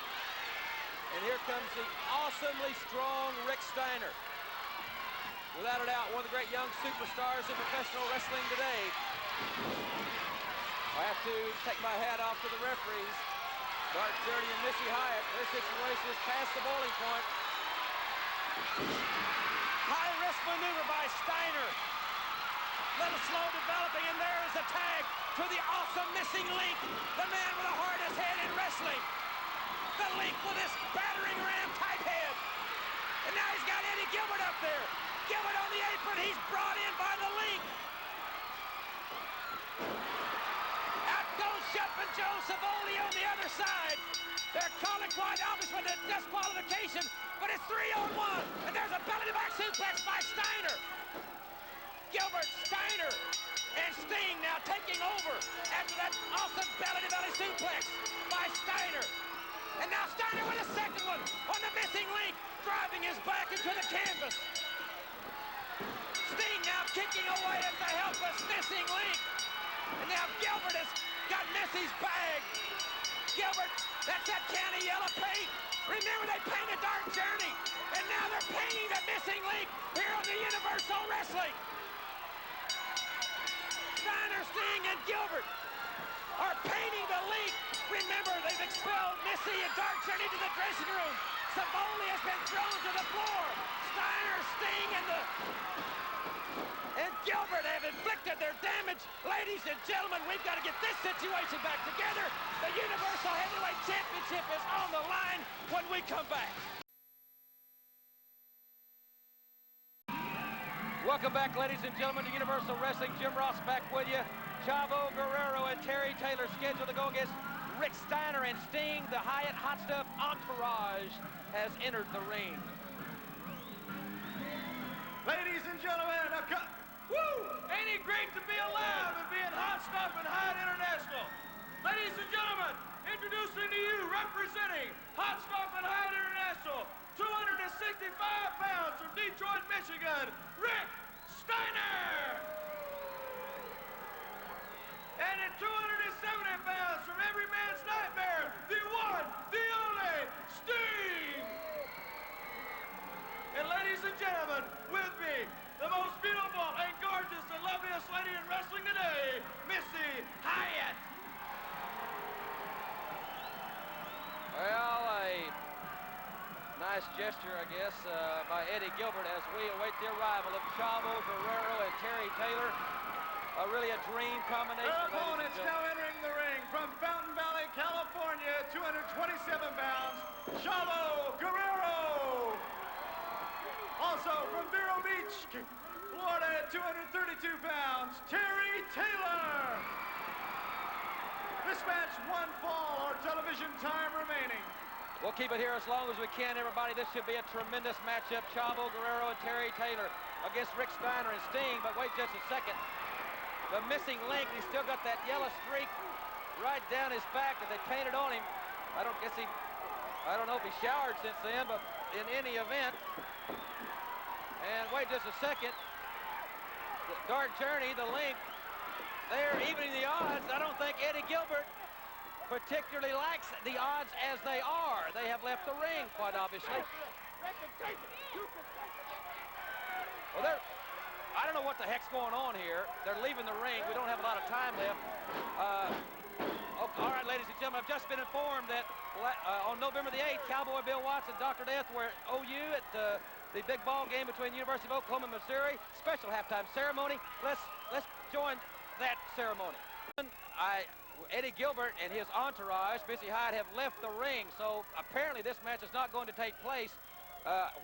And here comes the awesomely strong Rick Steiner. Without a doubt, one of the great young superstars in professional wrestling today. I have to take my hat off to the referees. Dark Journey and Missy Hyatt, their situation is past the boiling point. High risk maneuver by Steiner. Little slow developing, and there is a tag to the awesome Missing Link, the man with the hardest head in wrestling. The Link with his battering ram type head. And now he's got Eddie Gilbert up there. Gilbert on the apron, he's brought in by the Link. Out goes Jumpin' Joe Savoli on the other side. They're calling quite obviously the disqualification, but it's 3-on-1, and there's a belly-to-back suplex by Steiner. Gilbert, Steiner, and Sting now taking over after that awesome belly-to-belly suplex by Steiner. And now Steiner with a second one on the Missing Link, driving his back into the canvas. Sting now kicking away at the helpless Missing Link. And now Gilbert has got Missy's bag. Gilbert, that's that can of yellow paint. Remember, they painted Dark Journey, and now they're painting the Missing Link here on the Universal Wrestling. Steiner, Sting, and Gilbert are painting the Link. Remember, they've expelled Missy and Dark Journey to the dressing room. Savoli has been thrown to the floor. Steiner, Sting, and Gilbert have inflicted their damage. Ladies and gentlemen, we've got to get this situation back together. The Universal Heavyweight Championship is on the line when we come back. Welcome back, ladies and gentlemen, to Universal Wrestling. Jim Ross back with you. Chavo Guerrero and Terry Taylor scheduled to go against Rick Steiner and Sting. The Hyatt Hot Stuff entourage has entered the ring. Ladies and gentlemen, woo! Ain't it great to be alive and be in Hot Stuff and Hyatt International? Ladies and gentlemen, introducing to you, representing Hot Stuff and Hyatt International, 265 pounds from Detroit, Michigan, Rick Steiner! And at 270 pounds from every man's nightmare, the one, the only, Sting! And ladies and gentlemen, with me, the most beautiful and gorgeous and loveliest lady in wrestling today, Missy Hyatt. Well, a nice gesture, I guess, by Eddie Gilbert as we await the arrival of Chavo Guerrero and Terry Taylor. Really a dream combination. Their opponents now entering the ring from Fountain Valley, California, 227 pounds, Chavo Guerrero. Also from Vero Beach, Florida, at 232 pounds, Terry Taylor. This match, one fall or television time remaining. We'll keep it here as long as we can, everybody. This should be a tremendous matchup. Chavo Guerrero and Terry Taylor against Rick Steiner and Sting. But wait just a second. The Missing Link, he's still got that yellow streak right down his back that they painted on him. I don't know if he showered since then, but in any event. And wait just a second. The Dark Journey, the Link, they're evening the odds. I don't think Eddie Gilbert particularly likes the odds as they are. They have left the ring, quite obviously. Well, I don't know what the heck's going on here. They're leaving the ring. We don't have a lot of time left. All right, ladies and gentlemen, I've just been informed that on November the 8th, Cowboy Bill Watts and Dr. Death were at OU at the big ball game between University of Oklahoma and Missouri. Special halftime ceremony. Let's join that ceremony. Eddie Gilbert and his entourage, Missy Hyatt, have left the ring, so apparently this match is not going to take place.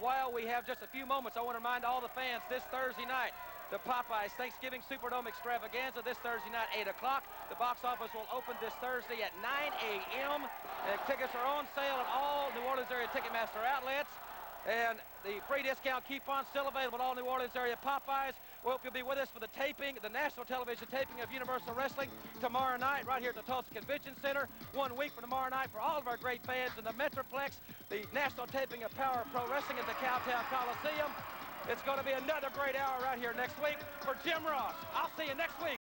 While we have just a few moments, I want to remind all the fans this Thursday night, the Popeyes Thanksgiving Superdome Extravaganza this Thursday night, 8 o'clock. The box office will open this Thursday at 9 a.m. Tickets are on sale at all New Orleans area Ticketmaster outlets. And the free discount coupon still available at all New Orleans area Popeyes. We hope you'll be with us for the taping, the national television taping of Universal Wrestling tomorrow night right here at the Tulsa Convention Center. 1 week from tomorrow night for all of our great fans in the Metroplex. The national taping of Power Pro Wrestling at the Cowtown Coliseum. It's going to be another great hour right here next week. For Jim Ross, I'll see you next week.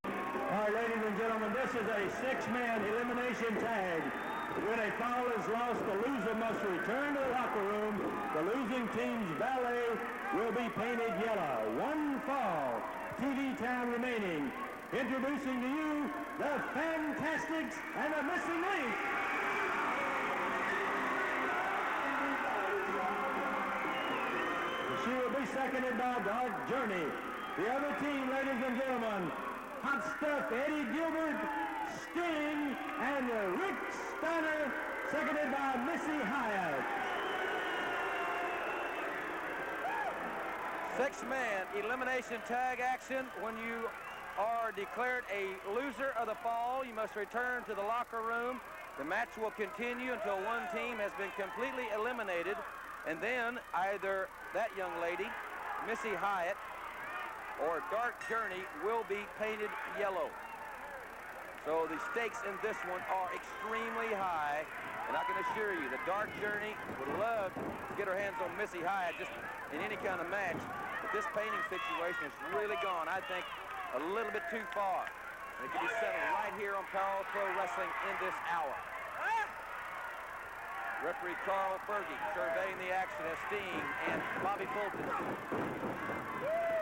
All right, ladies and gentlemen, this is a six-man elimination tag. When a foul is lost, the loser must return to the locker room. The losing team's valet will be painted yellow. One fall. TV time remaining. Introducing to you the Fantastics and the Missing Link. She will be seconded by Doug Journey. The other team, ladies and gentlemen, Hot Stuff Eddie Gilbert, Sting, and Rick Steiner, seconded by Missy Hyatt. Six-man elimination tag action. When you are declared a loser of the fall, you must return to the locker room. The match will continue until one team has been completely eliminated, and then either that young lady, Missy Hyatt, or Dark Journey will be painted yellow. So the stakes in this one are extremely high, and I can assure you the Dark Journey would love to get her hands on Missy Hyatt just in any kind of match, but this painting situation has really gone, I think, a little bit too far. And it can be settled right here on Power Pro Wrestling in this hour. Referee Carl Fergie surveying the action as Sting and Bobby Fulton.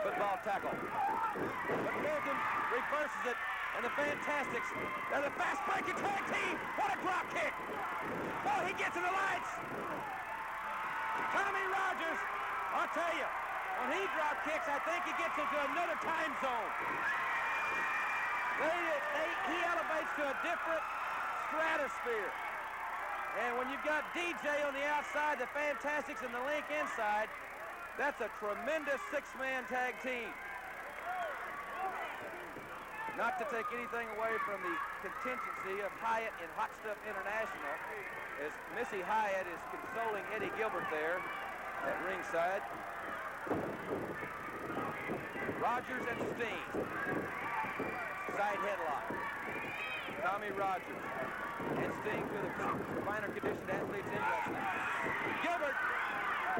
Football tackle. But Fulton reverses it, and the Fantastics, they're the fast-breaking tag team. What a drop kick. Oh, he gets in the lights. Tommy Rogers, I'll tell you, when he drop kicks, I think he gets into another time zone. He elevates to a different stratosphere. And when you've got DJ on the outside, the Fantastics and the Link inside, that's a tremendous six-man tag team. Not to take anything away from the contingency of Hyatt and Hot Stuff International, as Missy Hyatt is consoling Eddie Gilbert there at ringside. Rogers and Sting. Side headlock. Tommy Rogers and Sting to the finer conditioned athletes in wrestling. Gilbert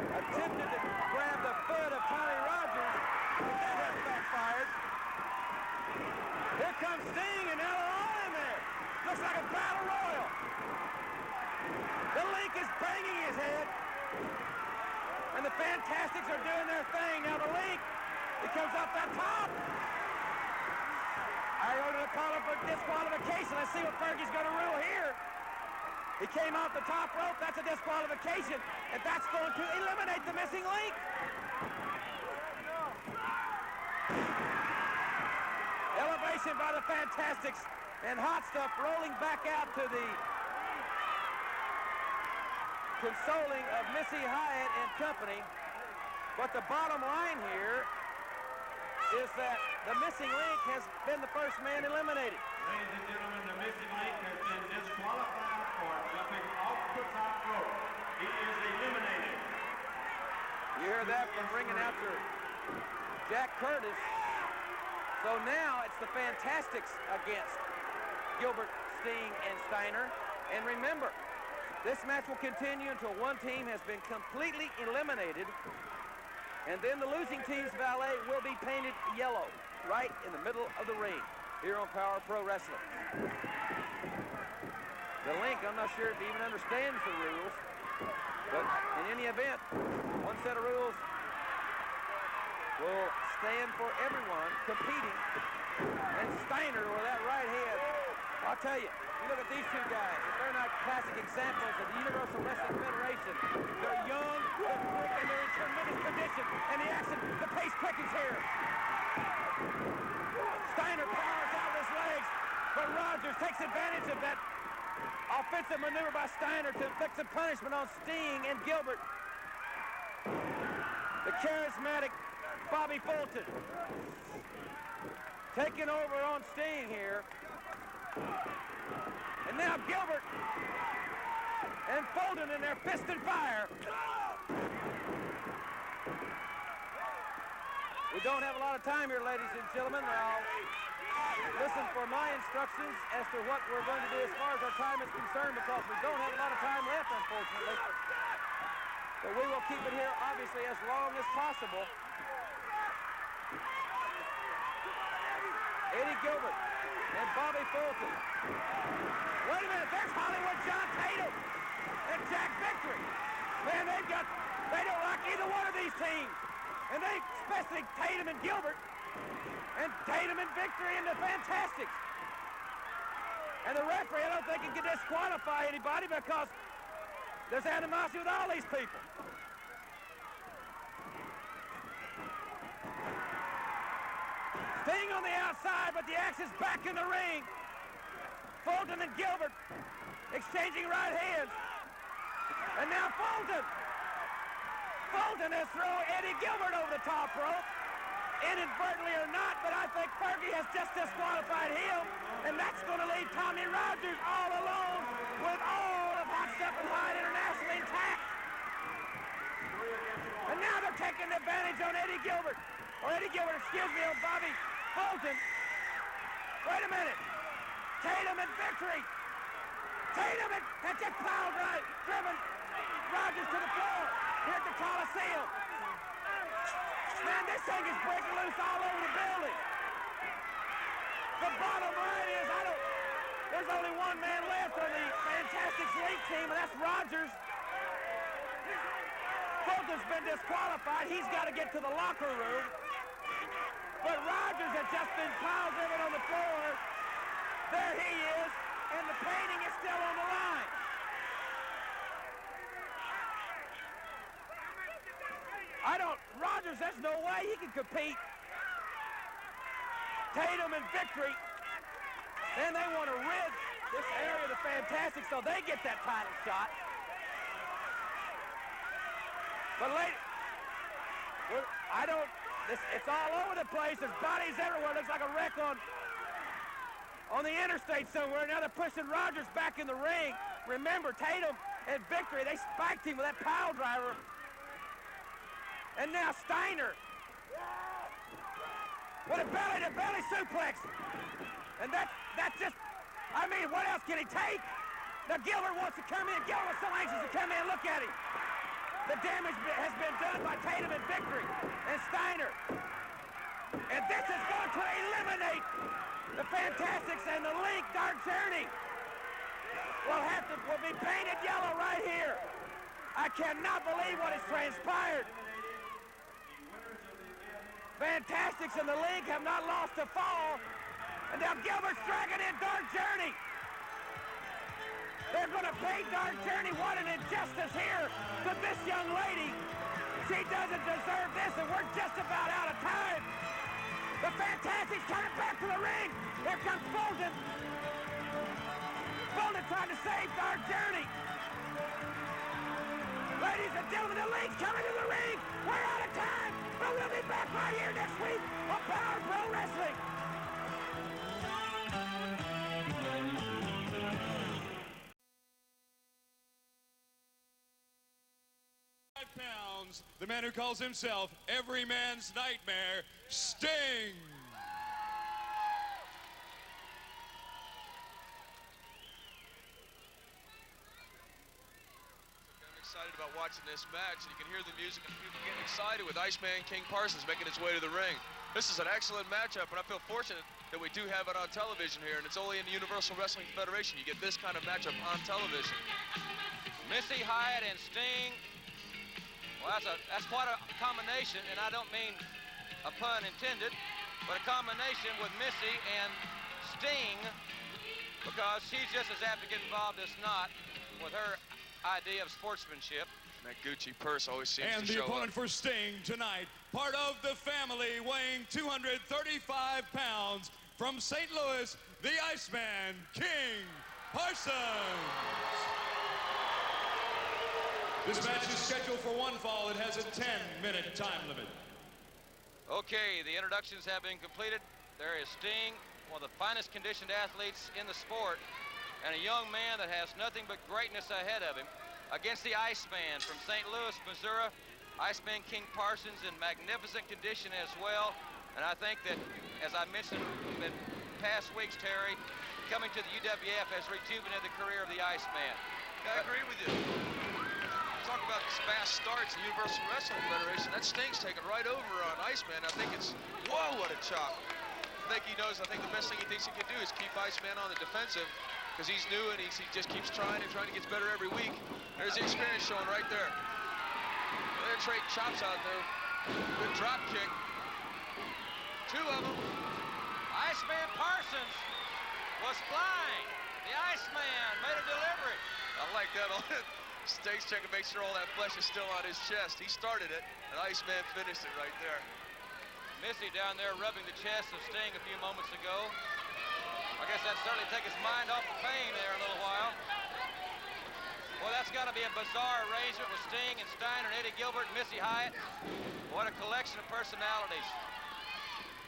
attempted to grab the foot of Tommy Rogers, but that has backfired. Here comes Sting, and now they're all in there. Looks like a battle royal. The Link is banging his head, and the Fantastics are doing their thing. Now the Link, he comes off that top. I ordered a call for disqualification. Let's see what Fergie's going to rule here. He came off the top rope. That's a disqualification, and that's going to eliminate the Missing Link. Elevation by the Fantastics, and Hot Stuff rolling back out to the consoling of Missy Hyatt and company. But the bottom line here is that the Missing Link has been the first man eliminated. Ladies and gentlemen, the Missing Link has been disqualified for jumping off the top rope. He is eliminated. You hear that from ring announcer Jack Curtis. So now it's the Fantastics against Gilbert, Sting, and Steiner. And remember, this match will continue until one team has been completely eliminated. And then the losing team's valet will be painted yellow right in the middle of the ring here on Power Pro Wrestling. The Link, I'm not sure if he even understands the rules, but in any event, one set of rules will stand for everyone competing. And Steiner with that right hand, I'll tell you, you look at these two guys, if they're not classic examples of the Universal Wrestling Federation, they're young, they're quick, and they're in tremendous condition. And the action, the pace quickens here. Steiner powers out his legs, but Rogers takes advantage of that offensive maneuver by Steiner to inflict some punishment on Sting and Gilbert. The charismatic Bobby Fulton taking over on Sting here. And now Gilbert and Fulton in their fist and fire. We don't have a lot of time here, ladies and gentlemen. Now, listen for my instructions as to what we're going to do as far as our time is concerned, because we don't have a lot of time left, unfortunately. But we will keep it here, obviously, as long as possible. Eddie Gilbert and Bobby Fulton. Wait a minute, there's Hollywood John Tatum and Jack Victory. Man, they don't like either one of these teams. And they, especially Tatum and Gilbert, and Tatum and Victory and the Fantastics. And the referee, I don't think he can disqualify anybody because there's animosity with all these people. Sting on the outside, but the axe is back in the ring. Fulton and Gilbert exchanging right hands. And now Fulton has thrown Eddie Gilbert over the top rope. Inadvertently or not, but I think Fergie has just disqualified him, and that's going to leave Tommy Rogers all alone with all of Hot Stuff and Hyde International intact. And now they're taking advantage on Eddie Gilbert, on Bobby Fulton. Wait a minute. Tatum and Victory. Tatum had just driven Rogers to the floor here at the Coliseum. Man, this thing is breaking loose all over the building. The bottom line is, there's only one man left on the Fantastics League team, and that's Rogers. Fulton's been disqualified. He's got to get to the locker room. But Rogers has just been pile-driven on the floor. There he is, and the painting is still on the line. Rogers, there's no way he can compete. Tatum and Victory. Then they want to rid this area of the Fantastics so they get that title shot. But it's all over the place. There's bodies everywhere. Looks like a wreck on the interstate somewhere. Now they're pushing Rogers back in the ring. Remember, Tatum and Victory, they spiked him with that pile driver. And now Steiner with a belly-to-belly suplex. And that's just, I mean, what else can he take? Now Gilbert wants to come in. Gilbert was so anxious to come in. Look at him. The damage has been done by Tatum and Victory and Steiner. And this is going to eliminate the Fantastics, and the Link Dark Journey will be painted yellow right here. I cannot believe what has transpired. Fantastics and the Link have not lost a fall. And now Gilbert's dragging in Dark Journey. They're going to pay Dark Journey. What an injustice here to this young lady. She doesn't deserve this, and we're just about out of time. The Fantastics coming back to the ring. Here comes Fulton. Fulton trying to save Dark Journey. Ladies and gentlemen, the Link's coming to the ring. We're out of time, but we'll be back right here next week on Power Pro Wrestling. 5 pounds, the man who calls himself every man's nightmare, Sting. Excited about watching this match, and you can hear the music and people getting excited with Iceman King Parsons making his way to the ring. This is an excellent matchup, and I feel fortunate that we do have it on television here, and it's only in the Universal Wrestling Federation you get this kind of matchup on television. Missy Hyatt and Sting. Well, that's quite a combination, and I don't mean a pun intended, but a combination with Missy and Sting, because she's just as apt to get involved as not with her idea of sportsmanship. That Gucci purse always seems to show up. And the opponent for Sting tonight, part of the family, weighing 235 pounds, from St. Louis, the Iceman, King Parsons. This match is scheduled for one fall. It has a 10-minute time limit. Okay, the introductions have been completed. There is Sting, one of the finest conditioned athletes in the sport, and a young man that has nothing but greatness ahead of him, against the Iceman from St. Louis, Missouri. Iceman King Parsons in magnificent condition as well. And I think that, as I mentioned in past weeks, Terry, coming to the UWF has rejuvenated the career of the Iceman. I agree with you. Talk about these fast starts in the Universal Wrestling Federation. That Sting's taken right over on Iceman. I think it's, whoa, what a chop. think he knows. I think the best thing he thinks he can do is keep Iceman on the defensive because he's new and he just keeps trying and trying to get better every week. There's the experience showing right there. They're trading chops out there. Good drop kick. Two of them. Iceman Parsons was flying. The Iceman made a delivery. I like that. Stage check and make sure all that flesh is still on his chest. He started it, and Iceman finished it right there. Missy down there rubbing the chest of Sting a few moments ago. I guess that'd certainly take his mind off the pain there a little while. Well, that's got to be a bizarre arrangement with Sting and Steiner and Eddie Gilbert and Missy Hyatt. What a collection of personalities.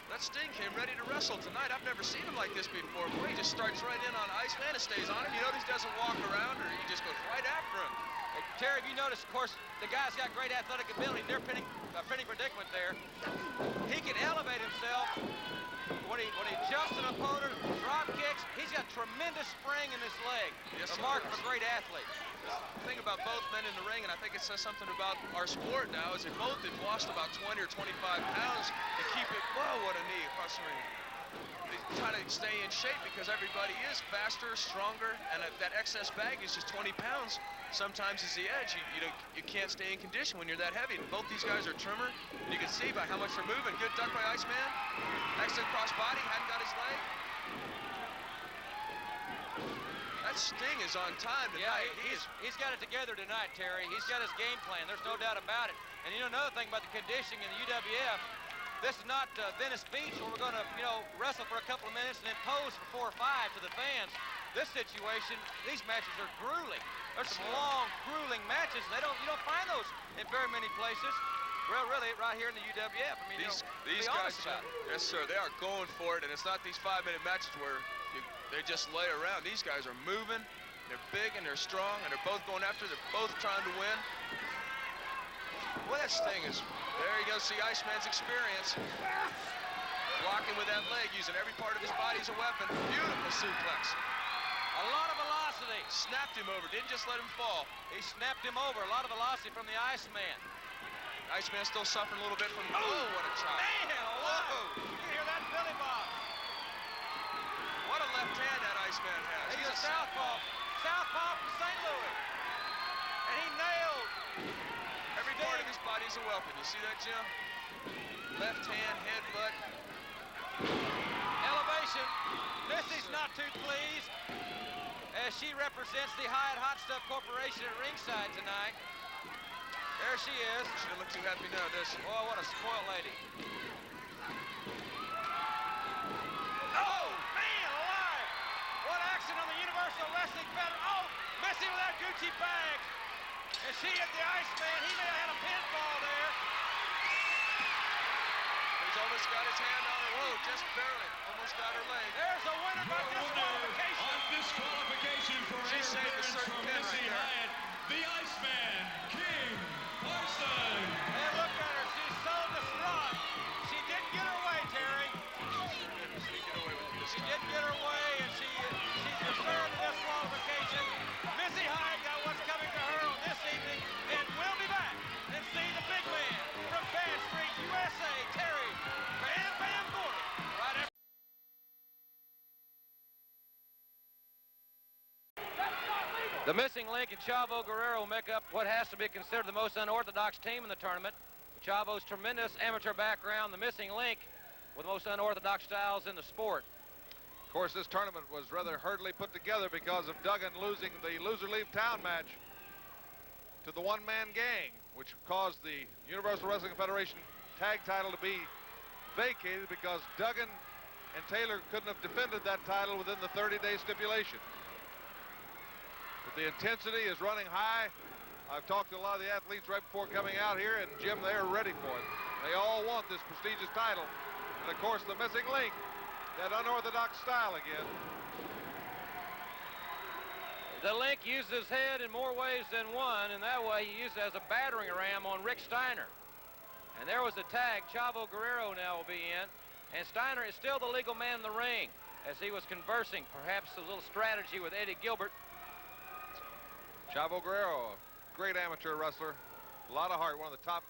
That Sting came ready to wrestle tonight. I've never seen him like this before. Boy, he just starts right in on Iceman and stays on him. You notice he doesn't walk around or he just goes right after him. Hey, Terry, if you notice, of course, the guy's got great athletic ability. They're pinning predicament there. He can elevate himself when he jumps an opponent, drop kicks. He's got tremendous spring in his leg. Yes, the mark of a great athlete. The thing about both men in the ring, and I think it says something about our sport now, is they both have lost about 20 or 25 pounds to keep it. Whoa, what a knee across the ring. They try to stay in shape because everybody is faster, stronger, and that excess baggage is 20 pounds. Sometimes is the edge. You can't stay in condition when you're that heavy. Both these guys are trimmer, and you can see by how much they're moving. Good duck by Iceman. Excellent cross body, hadn't got his leg. That Sting is on time tonight. Yeah, he's got it together tonight, Terry. He's got his game plan. There's no doubt about it. And you know another thing about the conditioning in the UWF, this is not Venice Beach where we're going to, wrestle for a couple of minutes and then pose for 4 or 5 to the fans. This situation, these matches are grueling. There's some long, grueling matches. You don't find those in very many places. Well, really, right here in the UWF. I mean, these guys, yes, sir, they are going for it, and it's not these 5-minute matches where they just lay around. These guys are moving. They're big and they're strong, and they're both going after. They're both trying to win. Well, that Sting is. There you go. See Iceman's experience. Blocking with that leg, using every part of his body as a weapon. Beautiful suplex. A lot of velocity. Snapped him over, didn't just let him fall. He snapped him over. A lot of velocity from the Iceman. Iceman still suffering a little bit from, oh, what a chop. Man, whoa. You hear that Billy Bob? What a left hand that Iceman has. He's a southpaw. Southpaw from St. Louis. And he nailed. Every part of his body is a weapon. You see that, Jim? Left hand, headbutt. Elevation. Missy's not too pleased as she represents the Hyatt Hot Stuff Corporation at ringside tonight. There she is. She doesn't look too happy now, does she? Boy, what a spoiled lady. Oh, man, alive! What action on the Universal Wrestling Federation. Oh, Missy with that Gucci bag. And she hit the Iceman. He may have had a pinfall there. He's almost got his hand on her. Whoa, just barely. Almost got her leg. There's a winner by disqualification. On disqualification for interference from Missy Hyatt, the Iceman, King Parsons. And look at her. She's so distraught. She didn't get her way, Terry. She didn't get her way, and she's deserved disqualification. Missy Hyatt got what's coming to her on this evening, and we'll be back and see the big man from Bad Street, USA, Terry Bam Bam Gordy. Right after. The missing link and Chavo Guerrero make up what has to be considered the most unorthodox team in the tournament. Chavo's tremendous amateur background, the missing link with the most unorthodox styles in the sport. Of course, this tournament was rather hurriedly put together because of Duggan losing the loser leave town match to the one-man gang, which caused the Universal Wrestling Federation tag title to be vacated because Duggan and Taylor couldn't have defended that title within the 30-day stipulation. But the intensity is running high. I've talked to a lot of the athletes right before coming out here, and Jim, they are ready for it. They all want this prestigious title. And of course, the missing link, that unorthodox style again. The link used his head in more ways than one, and that way he used it as a battering ram on Rick Steiner. And there was a tag. Chavo Guerrero now will be in, and Steiner is still the legal man in the ring as he was conversing, perhaps a little strategy with Eddie Gilbert. Chavo Guerrero, a great amateur wrestler, a lot of heart, one of the top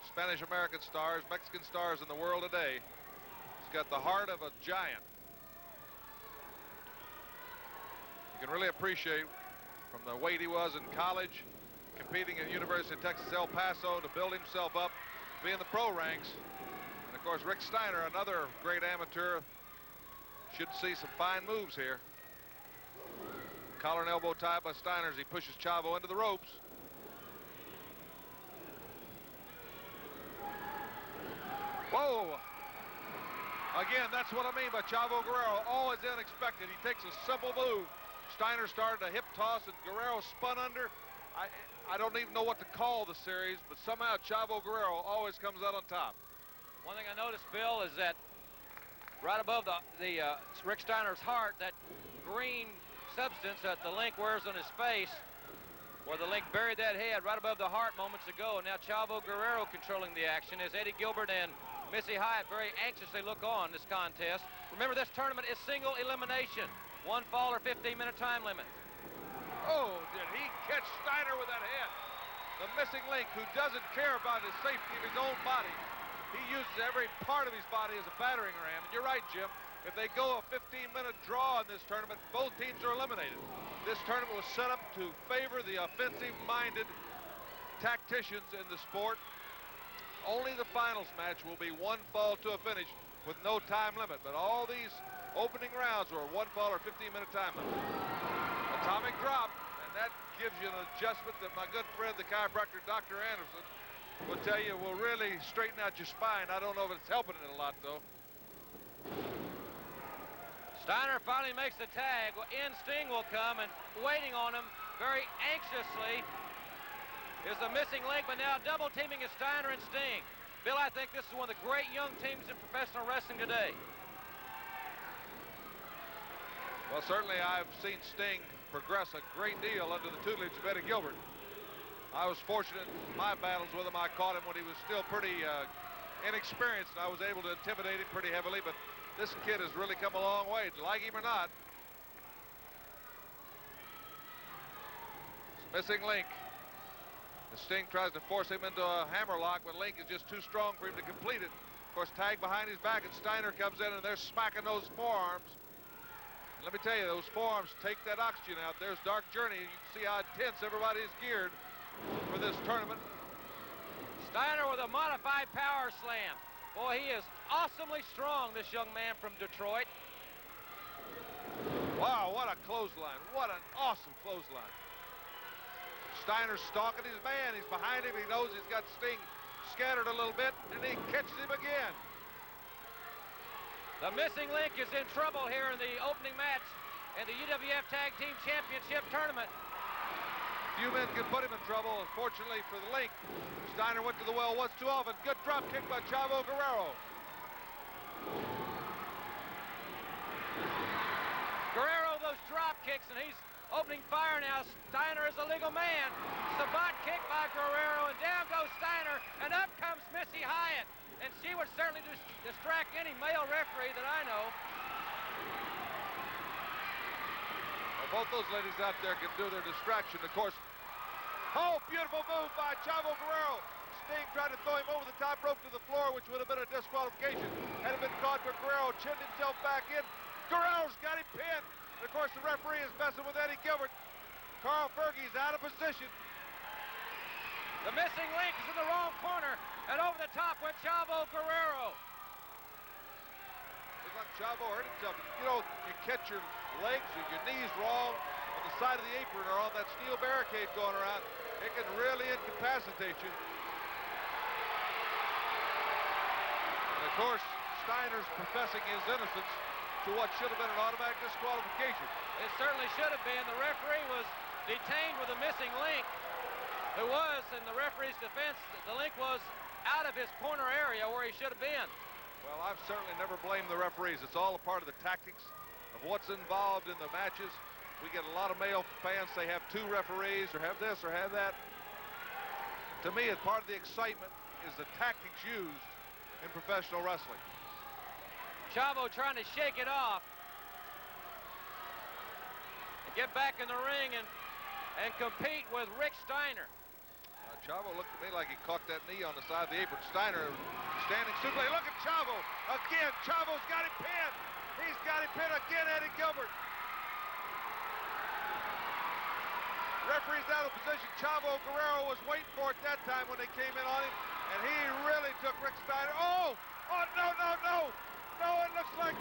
Spanish-American stars, Mexican stars in the world today. He's got the heart of a giant. You can really appreciate from the weight he was in college, competing at University of Texas El Paso to build himself up, be in the pro ranks. And of course, Rick Steiner, another great amateur, should see some fine moves here. Collar and elbow tie by Steiner as he pushes Chavo into the ropes. Whoa! Again, that's what I mean by Chavo Guerrero, always unexpected. He takes a simple move. Steiner started a hip toss and Guerrero spun under. I don't even know what to call the series, but somehow Chavo Guerrero always comes out on top. One thing I noticed, Bill, is that right above the Rick Steiner's heart, that green substance that the Link wears on his face, where the Link buried that head right above the heart moments ago. And now Chavo Guerrero controlling the action as Eddie Gilbert and Missy Hyatt very anxiously look on this contest. Remember, this tournament is single elimination. 1 fall or 15-minute time limit. Oh, did he catch Steiner with that head? The missing link, who doesn't care about the safety of his own body. He uses every part of his body as a battering ram. And you're right, Jim. If they go a 15-minute draw in this tournament, both teams are eliminated. This tournament was set up to favor the offensive-minded tacticians in the sport. Only the finals match will be 1 fall to a finish with no time limit. But all these opening rounds were 1 fall or 15-minute time limit. Atomic drop, and that gives you an adjustment that my good friend, the chiropractor, Dr. Anderson, will tell you will really straighten out your spine. I don't know if it's helping it a lot, though. Steiner finally makes the tag. In Sting will come, and waiting on him very anxiously is the missing link, but now double teaming is Steiner and Sting. Bill, I think this is one of the great young teams in professional wrestling today. Well, certainly I've seen Sting progress a great deal under the tutelage of Eddie Gilbert. I was fortunate in my battles with him. I caught him when he was still pretty inexperienced, and I was able to intimidate him pretty heavily, but this kid has really come a long way, like him or not. It's missing link. The Sting tries to force him into a hammerlock, but Link is just too strong for him to complete it. Of course, tag behind his back, and Steiner comes in, and they're smacking those forearms. And let me tell you, those forearms take that oxygen out. There's Dark Journey. You can see how intense everybody is geared for this tournament. Steiner with a modified power slam. Boy, he is awesomely strong, this young man from Detroit. Wow, what a clothesline. What an awesome clothesline. Steiner's stalking his man. He's behind him. He knows he's got Sting scattered a little bit, and he catches him again. The missing link is in trouble here in the opening match in the UWF Tag Team Championship Tournament. Few men can put him in trouble. Unfortunately for the Link, Steiner went to the well once too often. Good drop kick by Chavo Guerrero. Guerrero, those drop kicks, and he's opening fire now. Steiner is a legal man. Sabat kick by Guerrero, and down goes Steiner, and up comes Missy Hyatt. And she would certainly distract any male referee that I know. Well, both those ladies out there can do their distraction, of course. Oh, beautiful move by Chavo Guerrero. Sting tried to throw him over the top rope to the floor, which would have been a disqualification. Had it been caught, but Guerrero chinned himself back in. Guerrero's got him pinned. And of course, the referee is messing with Eddie Gilbert. Carl Fergie's out of position. The missing link is in the wrong corner, and over the top went Chavo Guerrero. Looks like Chavo hurt himself. You know, you catch your legs or your knees wrong on the side of the apron or on that steel barricade going around, it can really incapacitate you. And of course, Steiner's professing his innocence to what should have been an automatic disqualification. It certainly should have been. The referee was detained with a missing link, who was, in the referee's defense, the link was out of his corner area where he should have been. Well, I've certainly never blamed the referees. It's all a part of the tactics of what's involved in the matches. We get a lot of male fans say have 2 referees or have this or have that. To me, it's part of the excitement is the tactics used in professional wrestling. Chavo trying to shake it off and get back in the ring and compete with Rick Steiner. Chavo looked to me like he caught that knee on the side of the apron. Steiner standing suplex. Look at Chavo again. Chavo's got him pinned. He's got him pinned again, Eddie Gilbert. Referee's out of position. Chavo Guerrero was waiting for it that time when they came in on him, and he really took Rick Steiner. Oh, no. No, it looks like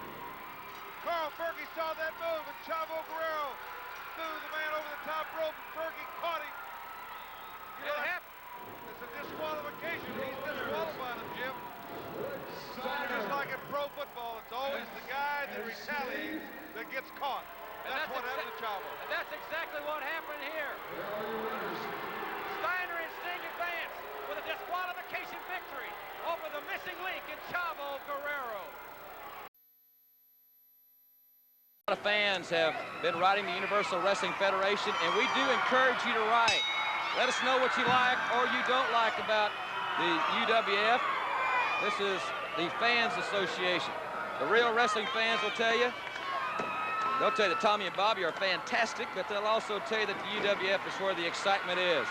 Carl Fergie saw that move, and Chavo Guerrero threw the man over the top rope, and Fergie caught him. You know, it's a disqualification. He's disqualifying him, Jim. Just like in pro football, it's always the guy that retaliates that gets caught. That's what happened to Chavo. And that's exactly what happened here. Steiner and Sting advance with a disqualification victory over the missing link in Chavo Guerrero. A lot of fans have been writing the Universal Wrestling Federation, and we do encourage you to write. Let us know what you like or you don't like about the UWF. This is the Fans Association. The real wrestling fans will tell you, they'll tell you that Tommy and Bobby are fantastic, but they'll also tell you that the UWF is where the excitement is.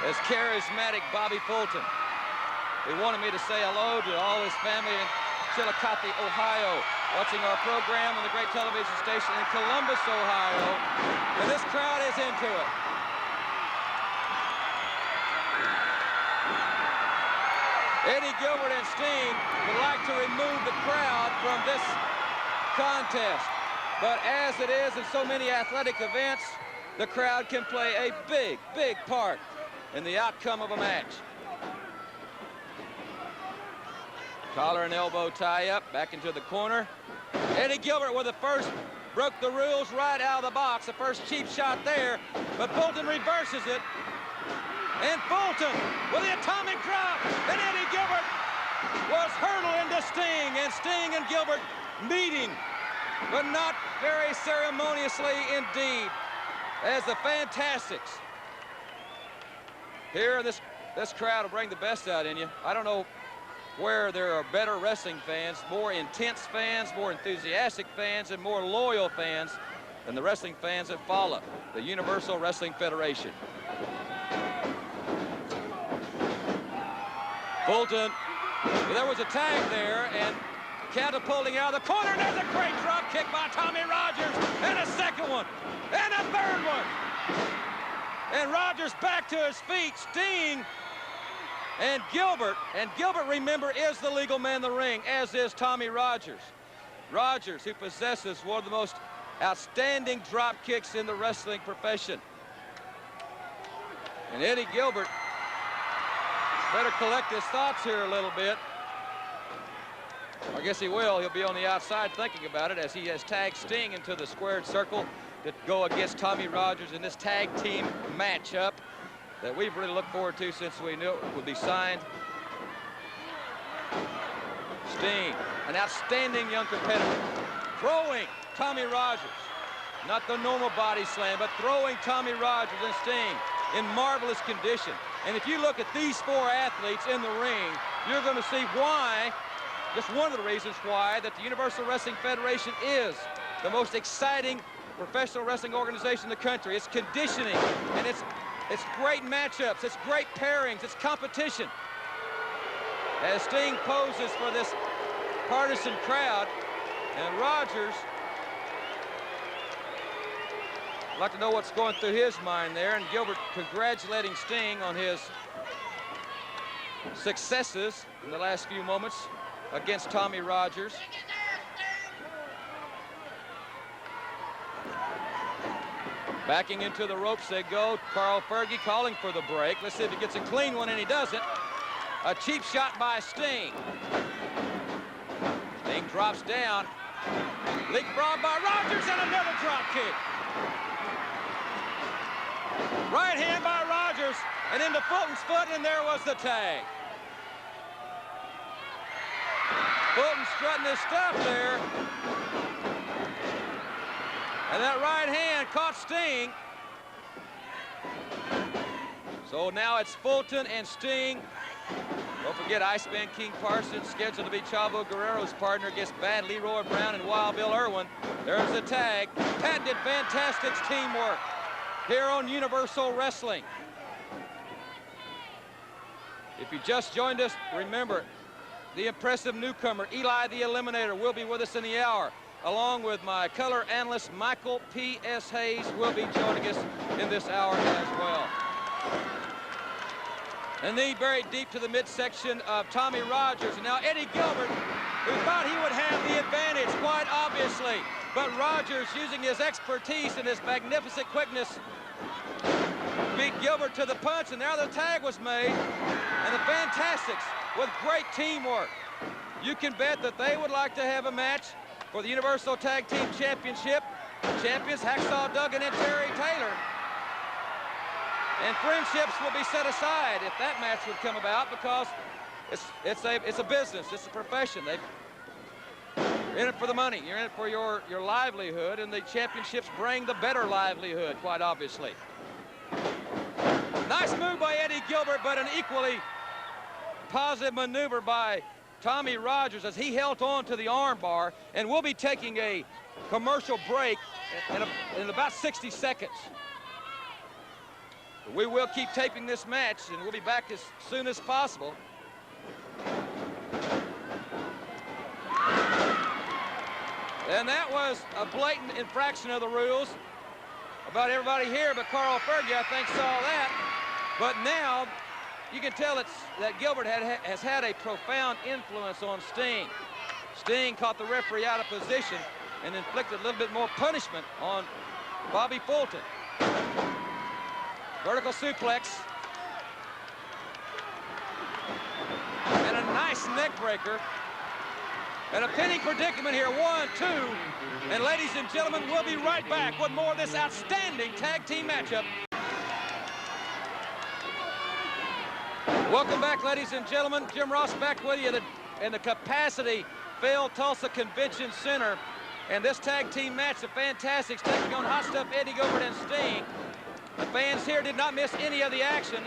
As charismatic Bobby Fulton, he wanted me to say hello to all his family in Chillicothe, Ohio, watching our program on the great television station in Columbus, Ohio, and this crowd is into it. Eddie Gilbert and Sting would like to remove the crowd from this contest. But as it is in so many athletic events, the crowd can play a big, big part in the outcome of a match. Collar and elbow tie-up, back into the corner. Eddie Gilbert with the first, broke the rules right out of the box. The first cheap shot there, but Fulton reverses it. And Fulton with the atomic drop, and Eddie Gilbert was hurtled into Sting, and Sting and Gilbert meeting, but not very ceremoniously indeed, as the Fantastics. Here, this crowd will bring the best out in you. I don't know where there are better wrestling fans, more intense fans, more enthusiastic fans, and more loyal fans than the wrestling fans that follow the Universal Wrestling Federation. Fulton, there was a tag there, and catapulting out of the corner, and there's a great drop kick by Tommy Rogers, and a second one, and a third one. And Rogers back to his feet. Sting and Gilbert remember is the legal man in the ring, as is Tommy Rogers. Rogers, who possesses one of the most outstanding drop kicks in the wrestling profession. And Eddie Gilbert better collect his thoughts here a little bit. I guess he will. He'll be on the outside thinking about it as he has tagged Sting into the squared circle to go against Tommy Rogers in this tag team matchup that we've really looked forward to since we knew it would be signed. Sting, an outstanding young competitor, throwing Tommy Rogers. Not the normal body slam, but throwing Tommy Rogers and Sting in marvelous condition. And if you look at these four athletes in the ring, you're going to see why, just one of the reasons why, that the Universal Wrestling Federation is the most exciting professional wrestling organization in the country. It's conditioning, and it's great matchups, it's great pairings, it's competition. As Sting poses for this partisan crowd, and Rogers, I'd like to know what's going through his mind there, and Gilbert congratulating Sting on his successes in the last few moments against Tommy Rogers. Backing into the ropes they go. Carl Fergie calling for the break. Let's see if he gets a clean one, and he doesn't. A cheap shot by Sting. Sting drops down. Leapfrog by Rogers, and another drop kick. Right hand by Rogers, and into Fulton's foot, and there was the tag. Fulton strutting his stuff there. And that right hand caught Sting. So now it's Fulton and Sting. Don't forget Iceman King Parsons scheduled to be Chavo Guerrero's partner against Bad Leroy Brown and Wild Bill Irwin. There's the tag. Patented Fantastics teamwork here on Universal Wrestling. If you just joined us, remember, the impressive newcomer, Eli the Eliminator, will be with us in the hour, along with my color analyst, Michael P.S. Hayes, will be joining us in this hour as well. The knee buried deep to the midsection of Tommy Rogers. And now Eddie Gilbert, who thought he would have the advantage, quite obviously. But Rogers, using his expertise and his magnificent quickness, beat Gilbert to the punch, and now the tag was made. And the Fantastics, with great teamwork, you can bet that they would like to have a match for the Universal Tag Team Championship. Champions Hacksaw Duggan and Terry Taylor. And friendships will be set aside if that match would come about, because it's a business, it's a profession. They're in it for the money. You're in it for your livelihood, and the championships bring the better livelihood, quite obviously. Nice move by Eddie Gilbert, but an equally positive maneuver by Tommy Rogers as he held on to the arm bar. And we'll be taking a commercial break in about 60 seconds. We will keep taping this match, and we'll be back as soon as possible. And that was a blatant infraction of the rules. About everybody here, but Carl Fergie, I think, saw that. But now, you can tell that Gilbert has had a profound influence on Sting. Sting caught the referee out of position and inflicted a little bit more punishment on Bobby Fulton. Vertical suplex. And a nice neck breaker. And a pinning predicament here, 1, 2. And ladies and gentlemen, we'll be right back with more of this outstanding tag team matchup. Welcome back, ladies and gentlemen. Jim Ross back with you in the Capacity Phil Tulsa Convention Center. And this tag team match, the Fantastics taking on Hot Stuff Eddie Gilbert and Sting. The fans here did not miss any of the action.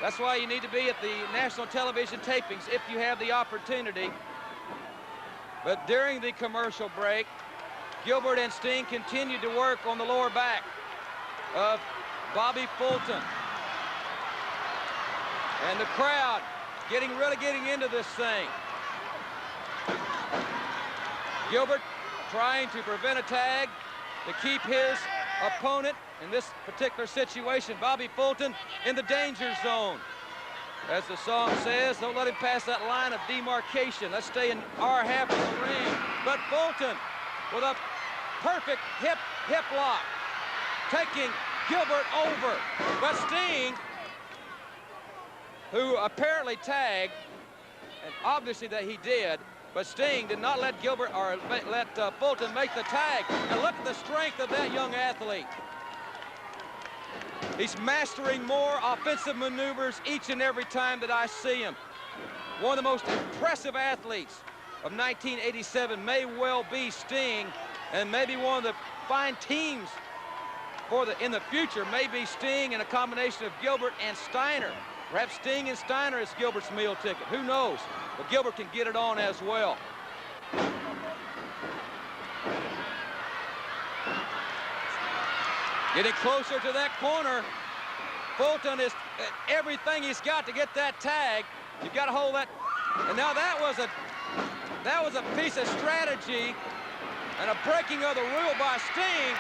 That's why you need to be at the national television tapings if you have the opportunity. But during the commercial break, Gilbert and Sting continued to work on the lower back of Bobby Fulton. And the crowd really getting into this thing. Gilbert trying to prevent a tag to keep his opponent, in this particular situation, Bobby Fulton, in the danger zone. As the song says, don't let him pass that line of demarcation. Let's stay in our half of the ring. But Fulton with a perfect hip lock, taking Gilbert over. But Sting, who apparently tagged, and obviously that he did, but Sting did not let Gilbert or let Fulton make the tag. And look at the strength of that young athlete. He's mastering more offensive maneuvers each and every time that I see him. One of the most impressive athletes of 1987 may well be Sting, and maybe one of the fine teams in the future may be Sting and a combination of Gilbert and Steiner. Perhaps Sting and Steiner is Gilbert's meal ticket. Who knows? But Gilbert can get it on as well. Getting closer to that corner. Fulton is everything he's got to get that tag. You've got to hold that. And now that was a piece of strategy and a breaking of the rule by Sting.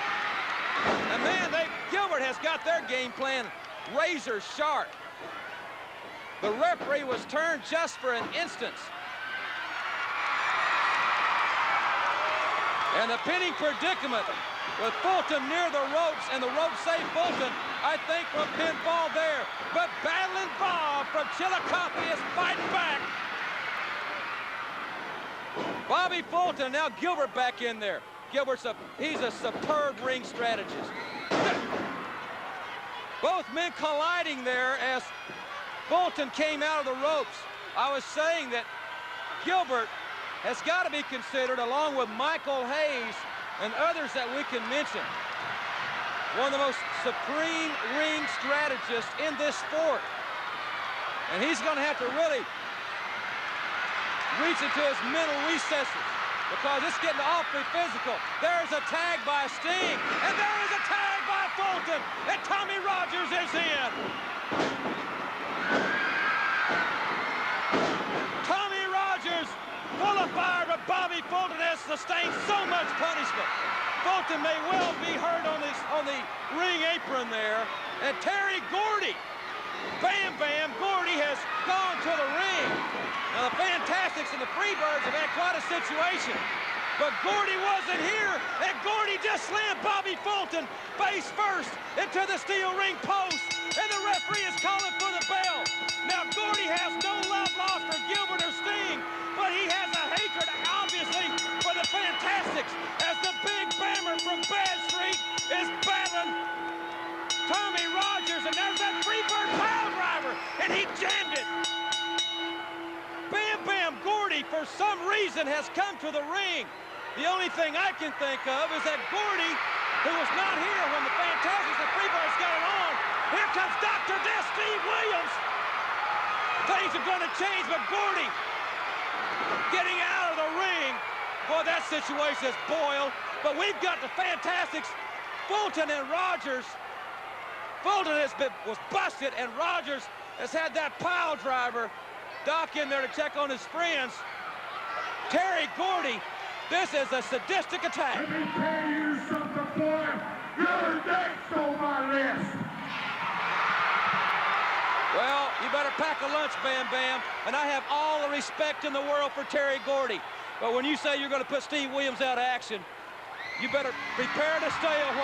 And man, Gilbert has got their game plan razor sharp. The referee was turned just for an instant. And the pinning predicament with Fulton near the ropes, and the ropes saved Fulton, I think, from pinfall there. But battling Bob from Chillicothe is fighting back. Bobby Fulton, now Gilbert back in there. He's a superb ring strategist. Both men colliding there as Fulton came out of the ropes. I was saying that Gilbert has got to be considered, along with Michael Hayes and others that we can mention, one of the most supreme ring strategists in this sport. And he's going to have to really reach into his mental recesses, because it's getting awfully physical. There's a tag by Sting, and there is a tag by Fulton, and Tommy Rogers is in. full of fire, but Bobby Fulton has sustained so much punishment. Fulton may well be hurt on the ring apron there. And Terry Gordy, Bam Bam Gordy, has gone to the ring. Now the Fantastics and the Freebirds have had quite a situation. But Gordy wasn't here, and Gordy just slammed Bobby Fulton face first into the steel ring post, and the referee is calling for the bell. Now Gordy has no love lost for Gilbert or Sting, but he has a hatred, obviously, for the Fantastics, as the big Bammer from Bad Street is battling Tommy Rogers, and there's that Freebird pile driver, and he jammed it. Bam Bam Gordy, for some reason, has come to the ring. The only thing I can think of is that Gordy, who was not here when the Fantastics and Freebirds got it on, here comes Dr. Death Steve Williams. Things are going to change, but Gordy getting out of the ring. Boy, that situation is boiled. But we've got the Fantastics, Fulton and Rogers. Fulton was busted, and Rogers has had that pile driver. Doc in there to check on his friends. Terry Gordy, this is a sadistic attack. Let me tell you something, boy. You're next on my list. Well, you better pack a lunch, Bam Bam. And I have all the respect in the world for Terry Gordy. But when you say you're going to put Steve Williams out of action, you better prepare to stay a while.